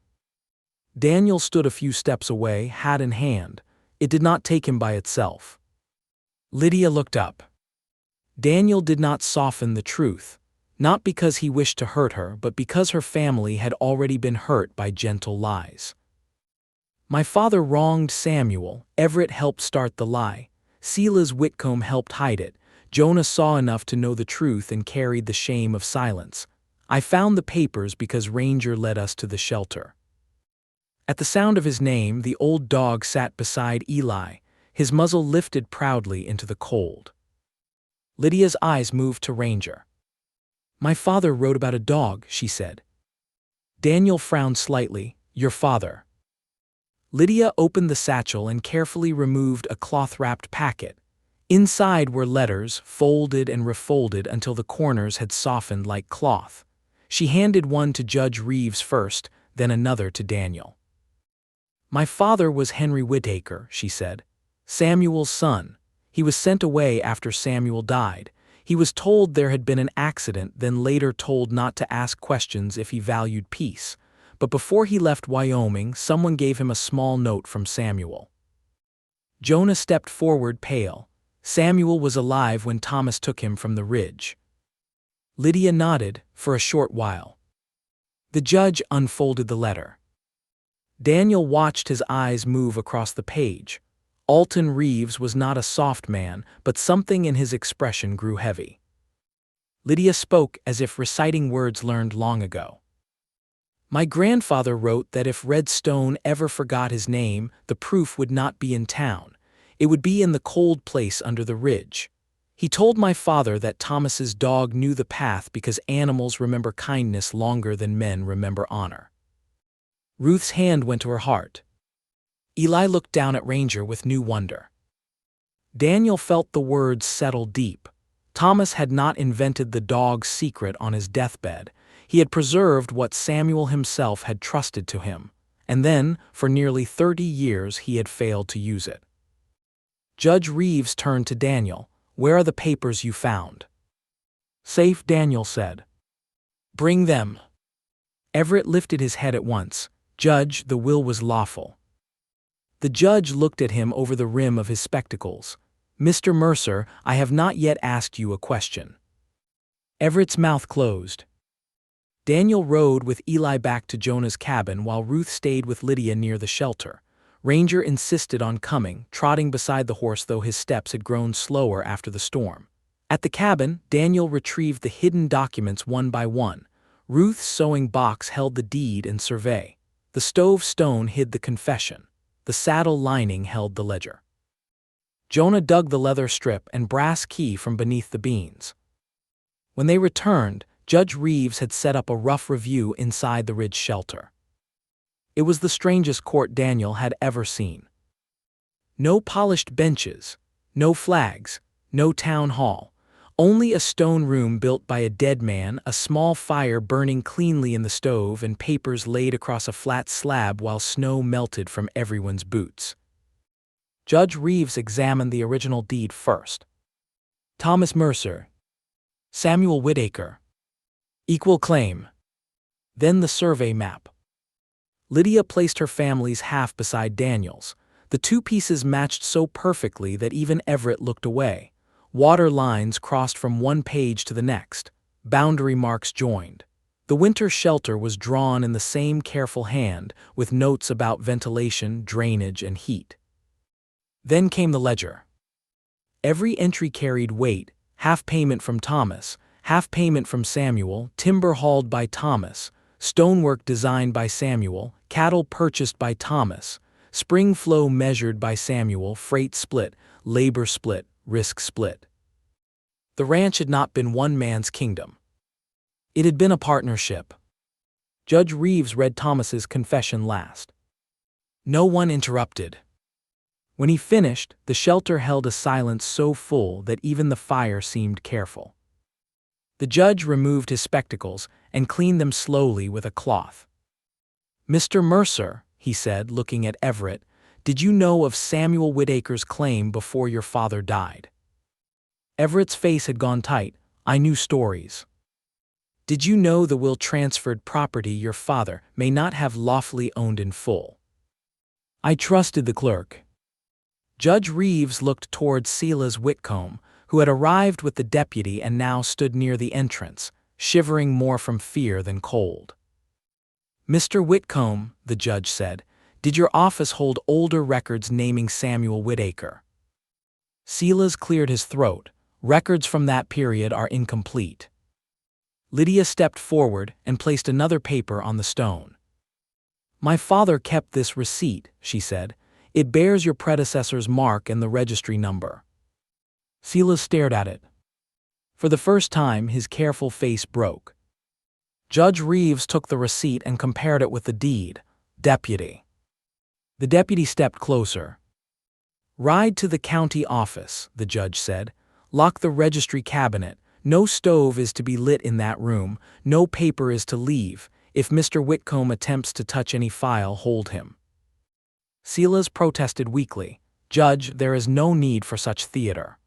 Daniel stood a few steps away, hat in hand. It did not take him by itself. Lydia looked up. Daniel did not soften the truth, not because he wished to hurt her, but because her family had already been hurt by gentle lies. My father wronged Samuel, Everett helped start the lie, Silas Whitcomb helped hide it, Jonah saw enough to know the truth and carried the shame of silence. I found the papers because Ranger led us to the shelter. At the sound of his name, the old dog sat beside Eli, his muzzle lifted proudly into the cold. Lydia's eyes moved to Ranger. My father wrote about a dog, she said. Daniel frowned slightly. Your father. Lydia opened the satchel and carefully removed a cloth-wrapped packet. Inside were letters, folded and refolded until the corners had softened like cloth. She handed one to Judge Reeves first, then another to Daniel. My father was Henry Whittaker, she said. Samuel's son. He was sent away after Samuel died. He was told there had been an accident, then later told not to ask questions if he valued peace. But before he left Wyoming, someone gave him a small note from Samuel. Jonah stepped forward, pale. Samuel was alive when Thomas took him from the ridge. Lydia nodded for a short while. The judge unfolded the letter. Daniel watched his eyes move across the page. Alton Reeves was not a soft man, but something in his expression grew heavy. Lydia spoke as if reciting words learned long ago. My grandfather wrote that if Red Stone ever forgot his name, the proof would not be in town. It would be in the cold place under the ridge. He told my father that Thomas's dog knew the path because animals remember kindness longer than men remember honor. Ruth's hand went to her heart. Eli looked down at Ranger with new wonder. Daniel felt the words settle deep. Thomas had not invented the dog's secret on his deathbed. He had preserved what Samuel himself had trusted to him, and then, for nearly 30 years, he had failed to use it. Judge Reeves turned to Daniel. Where are the papers you found? Safe, Daniel said. Bring them. Everett lifted his head at once. Judge, the will was lawful. The judge looked at him over the rim of his spectacles. Mr. Mercer, I have not yet asked you a question. Everett's mouth closed. Daniel rode with Eli back to Jonah's cabin while Ruth stayed with Lydia near the shelter. Ranger insisted on coming, trotting beside the horse though his steps had grown slower after the storm. At the cabin, Daniel retrieved the hidden documents one by one. Ruth's sewing box held the deed and survey. The stove stone hid the confession. The saddle lining held the ledger. Jonah dug the leather strip and brass key from beneath the beans. When they returned, Judge Reeves had set up a rough review inside the ridge shelter. It was the strangest court Daniel had ever seen. No polished benches, no flags, no town hall, only a stone room built by a dead man, a small fire burning cleanly in the stove, and papers laid across a flat slab while snow melted from everyone's boots. Judge Reeves examined the original deed first. Thomas Mercer. Samuel Whittaker. Equal claim. Then the survey map. Lydia placed her family's half beside Daniel's. The two pieces matched so perfectly that even Everett looked away. Water lines crossed from one page to the next. Boundary marks joined. The winter shelter was drawn in the same careful hand, with notes about ventilation, drainage, and heat. Then came the ledger. Every entry carried weight, half payment from Thomas, half payment from Samuel, timber hauled by Thomas, stonework designed by Samuel, cattle purchased by Thomas, spring flow measured by Samuel, freight split, labor split, risk split. The ranch had not been one man's kingdom. It had been a partnership. Judge Reeves read Thomas's confession last. No one interrupted. When he finished, the shelter held a silence so full that even the fire seemed careful. The judge removed his spectacles and cleaned them slowly with a cloth. Mr. Mercer, he said, looking at Everett, did you know of Samuel Whittaker's claim before your father died? Everett's face had gone tight. I knew stories. Did you know the will transferred property your father may not have lawfully owned in full? I trusted the clerk. Judge Reeves looked toward Silas Whitcomb, who had arrived with the deputy and now stood near the entrance, shivering more from fear than cold. Mr. Whitcomb, the judge said, did your office hold older records naming Samuel Whittaker? Silas cleared his throat. Records from that period are incomplete. Lydia stepped forward and placed another paper on the stone. My father kept this receipt, she said. It bears your predecessor's mark and the registry number. Silas stared at it. For the first time, his careful face broke. Judge Reeves took the receipt and compared it with the deed. Deputy. The deputy stepped closer. Ride to the county office, the judge said. Lock the registry cabinet. No stove is to be lit in that room. No paper is to leave. If Mr. Whitcomb attempts to touch any file, hold him. Silas protested weakly. Judge, there is no need for such theater.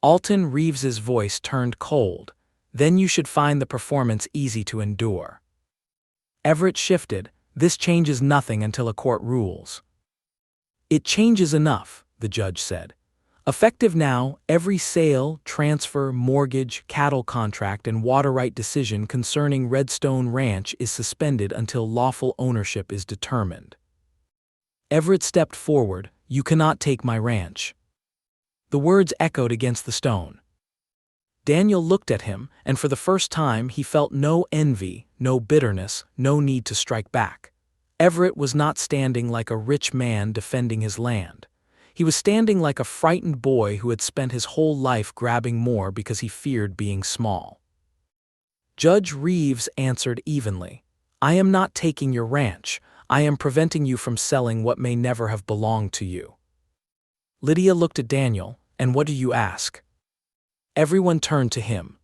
Alton Reeves's voice turned cold. Then you should find the performance easy to endure. Everett shifted. This changes nothing until a court rules. It changes enough, the judge said. Effective now, every sale, transfer, mortgage, cattle contract, and water right decision concerning Redstone Ranch is suspended until lawful ownership is determined. Everett stepped forward. You cannot take my ranch. The words echoed against the stone. Daniel looked at him, and for the first time he felt no envy, no bitterness, no need to strike back. Everett was not standing like a rich man defending his land. He was standing like a frightened boy who had spent his whole life grabbing more because he feared being small. Judge Reeves answered evenly. I am not taking your ranch. I am preventing you from selling what may never have belonged to you. Lydia looked at Daniel. And what do you ask? Everyone turned to him.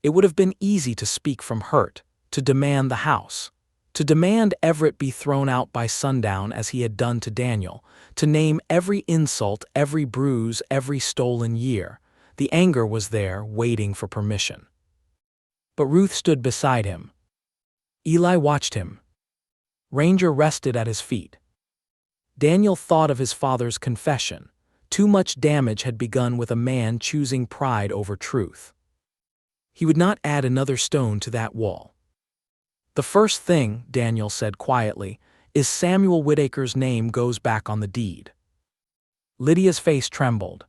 It would have been easy to speak from hurt, to demand the house, to demand Everett be thrown out by sundown as he had done to Daniel, to name every insult, every bruise, every stolen year. The anger was there, waiting for permission. But Ruth stood beside him. Eli watched him. Ranger rested at his feet. Daniel thought of his father's confession. Too much damage had begun with a man choosing pride over truth. He would not add another stone to that wall. The first thing, Daniel said quietly, is Samuel Whittaker's name goes back on the deed. Lydia's face trembled.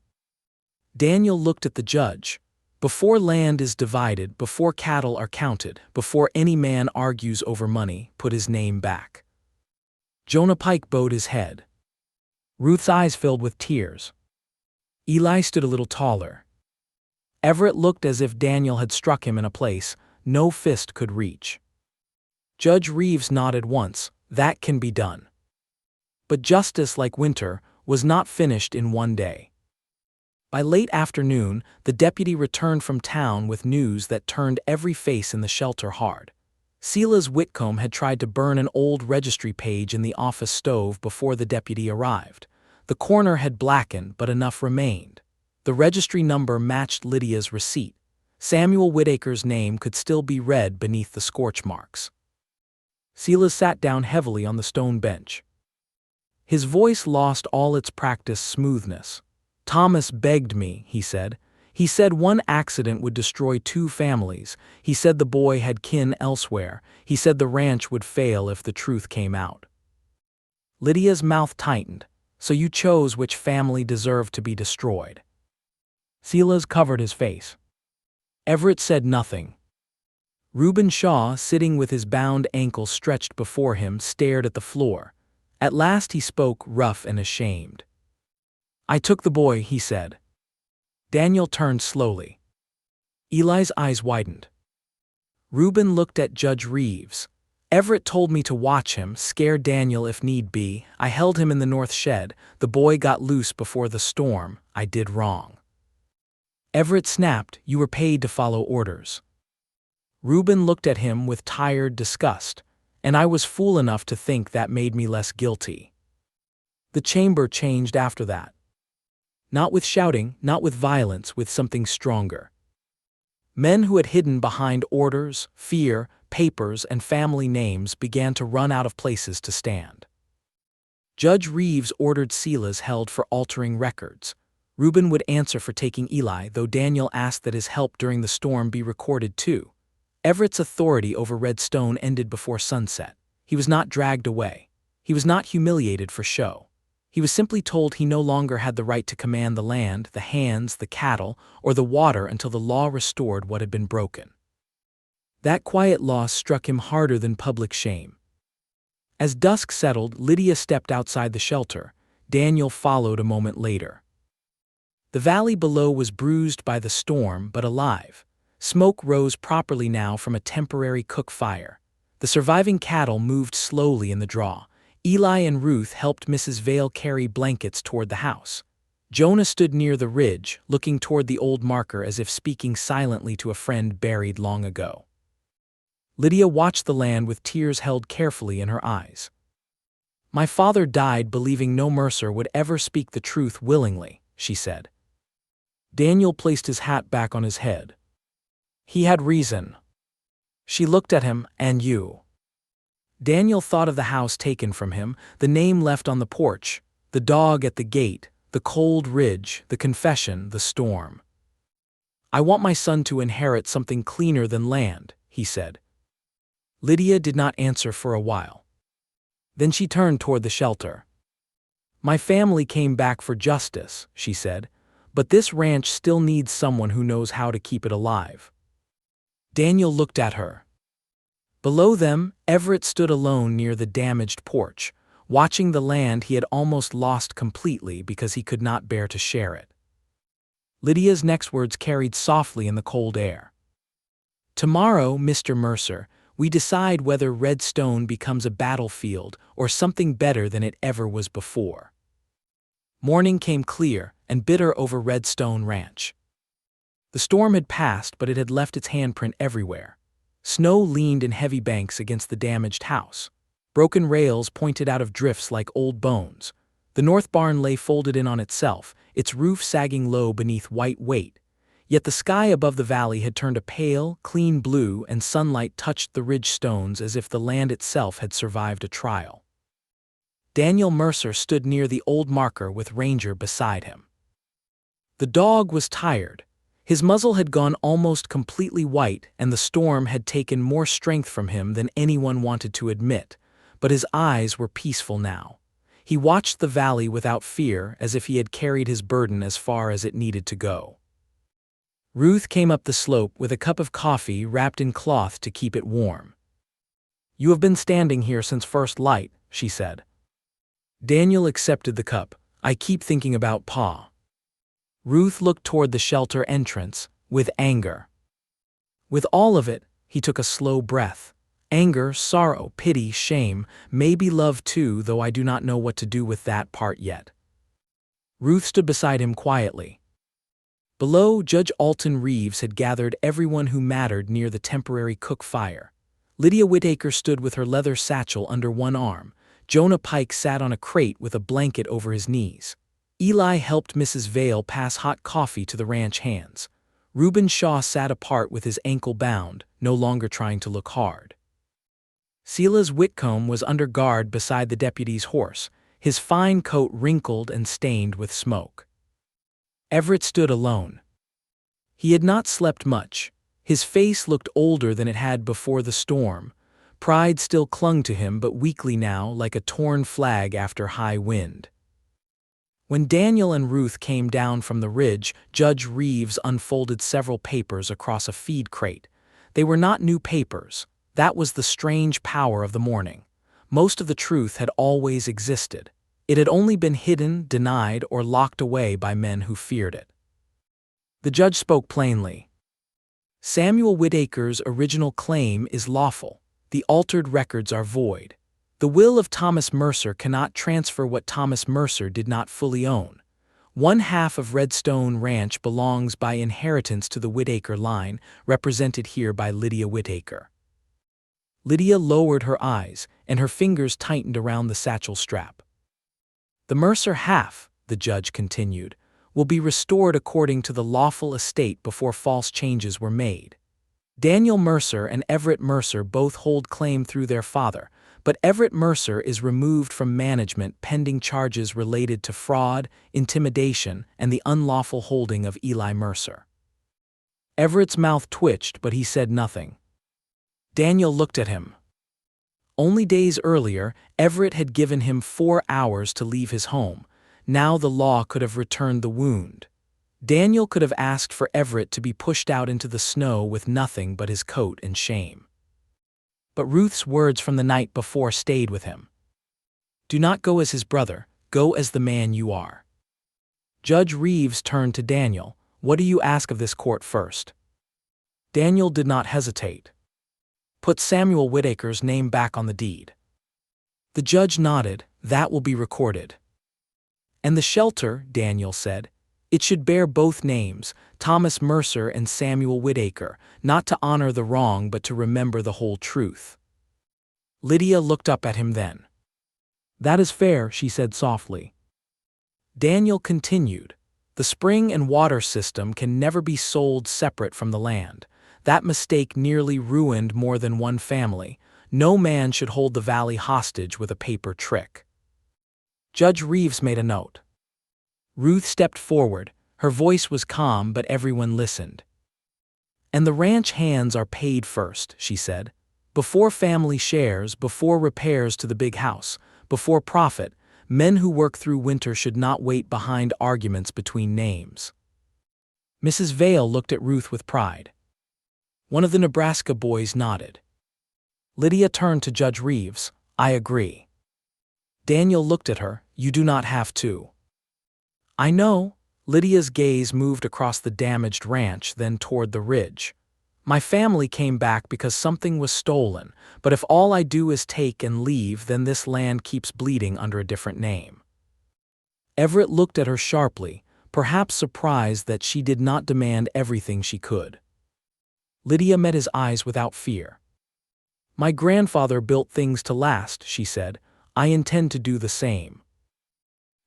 Daniel looked at the judge. Before land is divided, before cattle are counted, before any man argues over money, put his name back. Jonah Pike bowed his head. Ruth's eyes filled with tears. Eli stood a little taller. Everett looked as if Daniel had struck him in a place no fist could reach. Judge Reeves nodded once. That can be done. But justice, like winter, was not finished in one day. By late afternoon, the deputy returned from town with news that turned every face in the shelter hard. Silas Whitcomb had tried to burn an old registry page in the office stove before the deputy arrived. The corner had blackened, but enough remained. The registry number matched Lydia's receipt. Samuel Whittaker's name could still be read beneath the scorch marks. Silas sat down heavily on the stone bench. His voice lost all its practiced smoothness. Thomas begged me, he said. He said one accident would destroy 2 families. He said the boy had kin elsewhere. He said the ranch would fail if the truth came out. Lydia's mouth tightened. So you chose which family deserved to be destroyed. Silas covered his face. Everett said nothing. Reuben Shaw, sitting with his bound ankle stretched before him, stared at the floor. At last he spoke, rough and ashamed. I took the boy, he said. Daniel turned slowly. Eli's eyes widened. Reuben looked at Judge Reeves. Everett told me to watch him, scare Daniel if need be. I held him in the north shed. The boy got loose before the storm. I did wrong. Everett snapped, you were paid to follow orders. Reuben looked at him with tired disgust, and I was fool enough to think that made me less guilty. The chamber changed after that. Not with shouting, not with violence, with something stronger. Men who had hidden behind orders, fear, papers, and family names began to run out of places to stand. Judge Reeves ordered Silas held for altering records. Reuben would answer for taking Eli, though Daniel asked that his help during the storm be recorded too. Everett's authority over Red Stone ended before sunset. He was not dragged away. He was not humiliated for show. He was simply told he no longer had the right to command the land, the hands, the cattle, or the water until the law restored what had been broken. That quiet loss struck him harder than public shame. As dusk settled, Lydia stepped outside the shelter. Daniel followed a moment later. The valley below was bruised by the storm, but alive. Smoke rose properly now from a temporary cook fire. The surviving cattle moved slowly in the draw. Eli and Ruth helped Mrs. Vale carry blankets toward the house. Jonah stood near the ridge, looking toward the old marker as if speaking silently to a friend buried long ago. Lydia watched the land with tears held carefully in her eyes. "My father died believing no Mercer would ever speak the truth willingly," she said. Daniel placed his hat back on his head. "He had reason." She looked at him. "And you?" Daniel thought of the house taken from him, the name left on the porch, the dog at the gate, the cold ridge, the confession, the storm. "I want my son to inherit something cleaner than land," he said. Lydia did not answer for a while. Then she turned toward the shelter. "My family came back for justice," she said, "but this ranch still needs someone who knows how to keep it alive." Daniel looked at her. Below them, Everett stood alone near the damaged porch, watching the land he had almost lost completely because he could not bear to share it. Lydia's next words carried softly in the cold air. "Tomorrow, Mr. Mercer, we decide whether Red Stone becomes a battlefield or something better than it ever was before." Morning came clear and bitter over Red Stone Ranch. The storm had passed, but it had left its handprint everywhere. Snow leaned in heavy banks against the damaged house. Broken rails pointed out of drifts like old bones. The north barn lay folded in on itself, its roof sagging low beneath white weight. Yet the sky above the valley had turned a pale, clean blue, and sunlight touched the ridge stones as if the land itself had survived a trial. Daniel Mercer stood near the old marker with Ranger beside him. The dog was tired. His muzzle had gone almost completely white, and the storm had taken more strength from him than anyone wanted to admit, but his eyes were peaceful now. He watched the valley without fear, as if he had carried his burden as far as it needed to go. Ruth came up the slope with a cup of coffee wrapped in cloth to keep it warm. "You have been standing here since first light," she said. Daniel accepted the cup. "I keep thinking about Pa." Ruth looked toward the shelter entrance, with anger. With all of it, he took a slow breath. "Anger, sorrow, pity, shame, maybe love too, though I do not know what to do with that part yet." Ruth stood beside him quietly. Below, Judge Alton Reeves had gathered everyone who mattered near the temporary cook fire. Lydia Whittaker stood with her leather satchel under one arm. Jonah Pike sat on a crate with a blanket over his knees. Eli helped Mrs. Vale pass hot coffee to the ranch hands. Reuben Shaw sat apart with his ankle bound, no longer trying to look hard. Silas Whitcomb was under guard beside the deputy's horse, his fine coat wrinkled and stained with smoke. Everett stood alone. He had not slept much. His face looked older than it had before the storm. Pride still clung to him, but weakly now, like a torn flag after high wind. When Daniel and Ruth came down from the ridge, Judge Reeves unfolded several papers across a feed crate. They were not new papers. That was the strange power of the morning. Most of the truth had always existed. It had only been hidden, denied, or locked away by men who feared it. The judge spoke plainly. "Samuel Whittaker's original claim is lawful. The altered records are void. The will of Thomas Mercer cannot transfer what Thomas Mercer did not fully own. 1/2 of Red Stone Ranch belongs by inheritance to the Whittaker line, represented here by Lydia Whittaker." Lydia lowered her eyes, and her fingers tightened around the satchel strap. "The Mercer half," the judge continued, will be restored according to the lawful estate before false changes were made. Daniel Mercer and Everett Mercer both hold claim through their father, but Everett Mercer is removed from management pending charges related to fraud, intimidation, and the unlawful holding of Eli Mercer. Everett's mouth twitched, but he said nothing. Daniel looked at him. Only days earlier, Everett had given him 4 hours to leave his home. Now the law could have returned the wound. Daniel could have asked for Everett to be pushed out into the snow with nothing but his coat and shame. But Ruth's words from the night before stayed with him. Do not go as his brother, go as the man you are. Judge Reeves turned to Daniel. What do you ask of this court first? Daniel did not hesitate. Put Samuel Whitaker's name back on the deed. The judge nodded. That will be recorded. And the shelter, Daniel said. It should bear both names, Thomas Mercer and Samuel Whitaker, not to honor the wrong but to remember the whole truth. Lydia looked up at him then. That is fair, she said softly. Daniel continued. The spring and water system can never be sold separate from the land. That mistake nearly ruined more than one family. No man should hold the valley hostage with a paper trick. Judge Reeves made a note. Ruth stepped forward. Her voice was calm, but everyone listened. And the ranch hands are paid first, she said. Before family shares, before repairs to the big house, before profit, men who work through winter should not wait behind arguments between names. Mrs. Vale looked at Ruth with pride. One of the Nebraska boys nodded. Lydia turned to Judge Reeves. I agree. Daniel looked at her. You do not have to. I know. Lydia's gaze moved across the damaged ranch, then toward the ridge. My family came back because something was stolen, but if all I do is take and leave, then this land keeps bleeding under a different name. Everett looked at her sharply, perhaps surprised that she did not demand everything she could. Lydia met his eyes without fear. My grandfather built things to last, she said. I intend to do the same.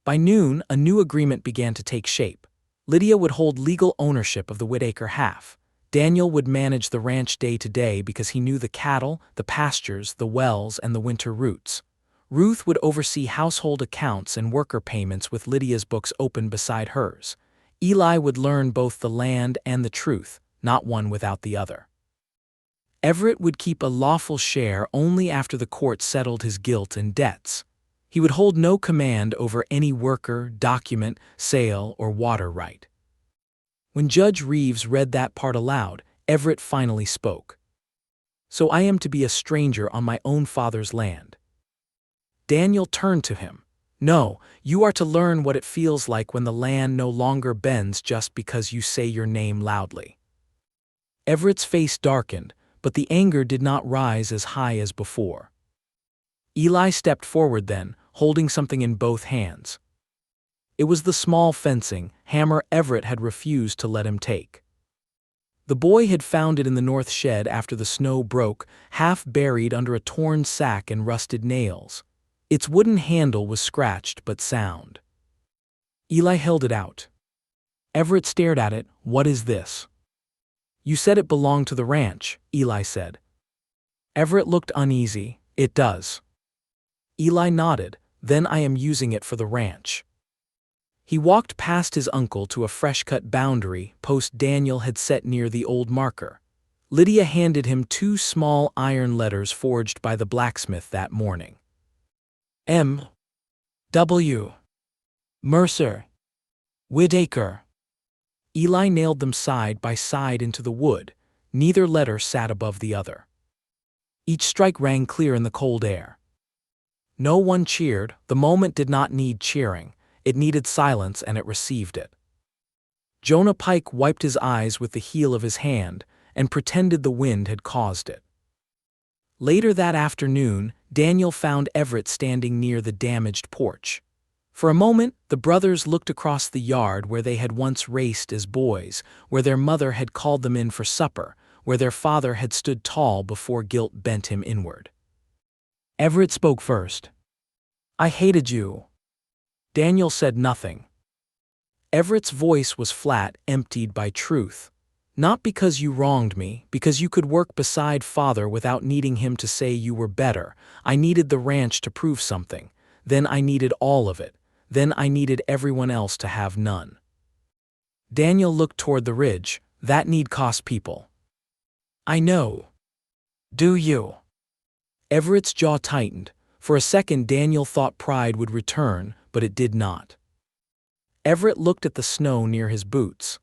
By noon, a new agreement began to take shape. Lydia would hold legal ownership of the Whitaker half. Daniel would manage the ranch day to day because he knew the cattle, the pastures, the wells, and the winter routes. Ruth would oversee household accounts and worker payments with Lydia's books open beside hers. Eli would learn both the land and the truth, not one without the other. Everett would keep a lawful share only after the court settled his guilt and debts. He would hold no command over any worker, document, sale, or water right. When Judge Reeves read that part aloud, Everett finally spoke. So I am to be a stranger on my own father's land. Daniel turned to him. No, you are to learn what it feels like when the land no longer bends just because you say your name loudly. Everett's face darkened, but the anger did not rise as high as before. Eli stepped forward then, holding something in both hands. It was the small fencing hammer Everett had refused to let him take. The boy had found it in the north shed after the snow broke, half buried under a torn sack and rusted nails. Its wooden handle was scratched but sound. Eli held it out. Everett stared at it. What is this? You said it belonged to the ranch, Eli said. Everett looked uneasy. It does. Eli nodded. Then I am using it for the ranch. He walked past his uncle to a fresh-cut boundary post Daniel had set near the old marker. Lydia handed him 2 small iron letters forged by the blacksmith that morning. M. W. Mercer. Whitaker. Eli nailed them side by side into the wood. Neither letter sat above the other. Each strike rang clear in the cold air. No one cheered. The moment did not need cheering. It needed silence, and it received it. Jonah Pike wiped his eyes with the heel of his hand and pretended the wind had caused it. Later that afternoon, Daniel found Everett standing near the damaged porch. For a moment, the brothers looked across the yard where they had once raced as boys, where their mother had called them in for supper, where their father had stood tall before guilt bent him inward. Everett spoke first. I hated you. Daniel said nothing. Everett's voice was flat, emptied by truth. Not because you wronged me, because you could work beside father without needing him to say you were better. I needed the ranch to prove something. Then I needed all of it. Then I needed everyone else to have none. Daniel looked toward the ridge. That need cost people. I know. Do you? Everett's jaw tightened. For a second Daniel thought pride would return, but it did not. Everett looked at the snow near his boots.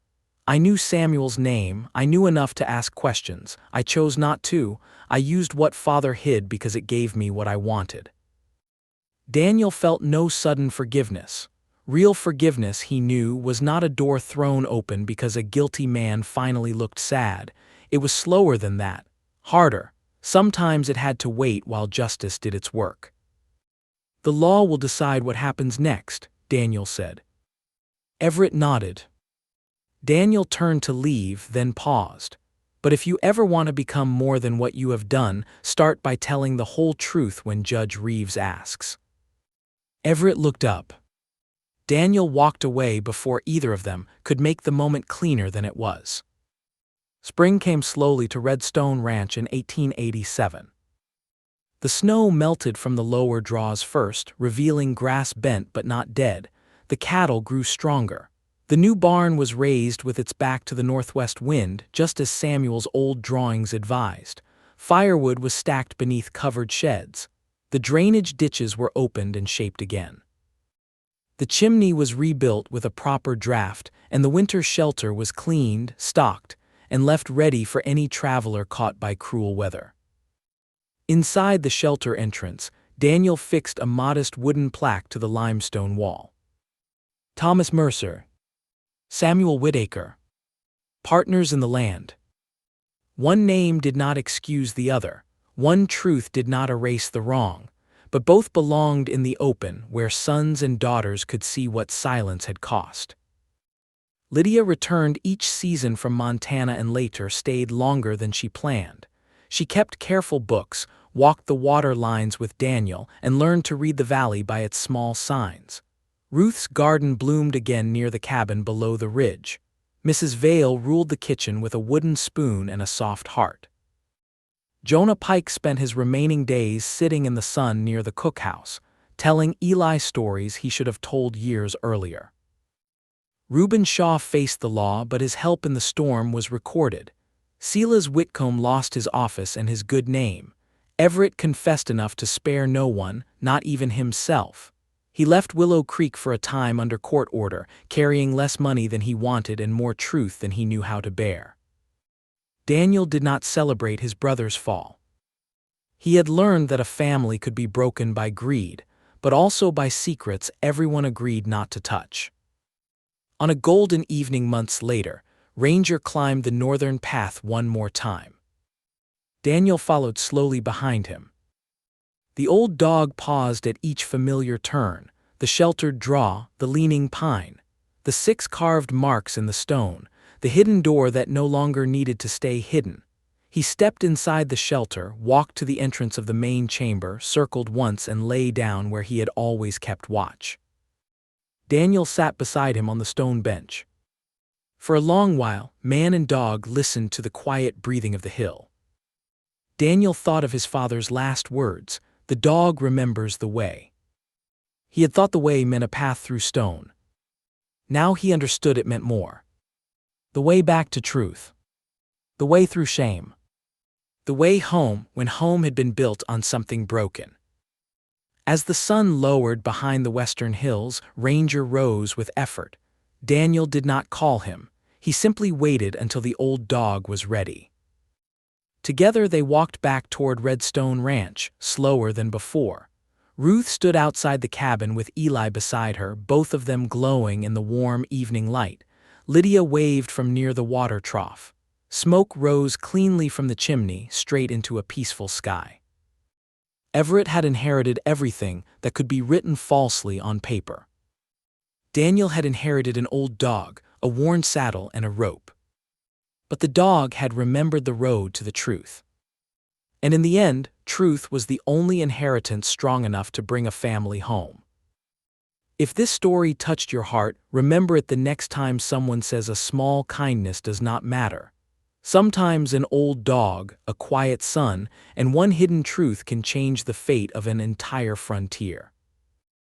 I knew Samuel's name, I knew enough to ask questions. I chose not to. I used what father hid because it gave me what I wanted. Daniel felt no sudden forgiveness. Real forgiveness, he knew, was not a door thrown open because a guilty man finally looked sad. It was slower than that, harder. Sometimes it had to wait while justice did its work. The law will decide what happens next, Daniel said. Everett nodded. Daniel turned to leave, then paused. But if you ever want to become more than what you have done, start by telling the whole truth when Judge Reeves asks. Everett looked up. Daniel walked away before either of them could make the moment cleaner than it was. Spring came slowly to Redstone Ranch in 1887. The snow melted from the lower draws first, revealing grass bent but not dead. The cattle grew stronger. The new barn was raised with its back to the northwest wind, just as Samuel's old drawings advised. Firewood was stacked beneath covered sheds. The drainage ditches were opened and shaped again. The chimney was rebuilt with a proper draft, and the winter shelter was cleaned, stocked, and left ready for any traveler caught by cruel weather. Inside the shelter entrance, Daniel fixed a modest wooden plaque to the limestone wall. Thomas Mercer, Samuel Whitaker, partners in the land. One name did not excuse the other, one truth did not erase the wrong, but both belonged in the open where sons and daughters could see what silence had cost. Lydia returned each season from Montana and later stayed longer than she planned. She kept careful books, walked the water lines with Daniel, and learned to read the valley by its small signs. Ruth's garden bloomed again near the cabin below the ridge. Mrs. Vale ruled the kitchen with a wooden spoon and a soft heart. Jonah Pike spent his remaining days sitting in the sun near the cookhouse, telling Eli stories he should have told years earlier. Reuben Shaw faced the law, but his help in the storm was recorded. Silas Whitcomb lost his office and his good name. Everett confessed enough to spare no one, not even himself. He left Willow Creek for a time under court order, carrying less money than he wanted and more truth than he knew how to bear. Daniel did not celebrate his brother's fall. He had learned that a family could be broken by greed, but also by secrets everyone agreed not to touch. On a golden evening months later, Ranger climbed the northern path one more time. Daniel followed slowly behind him. The old dog paused at each familiar turn, the sheltered draw, the leaning pine, the 6 carved marks in the stone, the hidden door that no longer needed to stay hidden. He stepped inside the shelter, walked to the entrance of the main chamber, circled once and lay down where he had always kept watch. Daniel sat beside him on the stone bench. For a long while, man and dog listened to the quiet breathing of the hill. Daniel thought of his father's last words, "The dog remembers the way." He had thought the way meant a path through stone. Now he understood it meant more. The way back to truth. The way through shame. The way home when home had been built on something broken. As the sun lowered behind the western hills, Ranger rose with effort. Daniel did not call him. He simply waited until the old dog was ready. Together they walked back toward Redstone Ranch, slower than before. Ruth stood outside the cabin with Eli beside her, both of them glowing in the warm evening light. Lydia waved from near the water trough. Smoke rose cleanly from the chimney, straight into a peaceful sky. Everett had inherited everything that could be written falsely on paper. Daniel had inherited an old dog, a worn saddle, and a rope. But the dog had remembered the road to the truth. And in the end, truth was the only inheritance strong enough to bring a family home. If this story touched your heart, remember it the next time someone says a small kindness does not matter. Sometimes an old dog, a quiet son, and one hidden truth can change the fate of an entire frontier.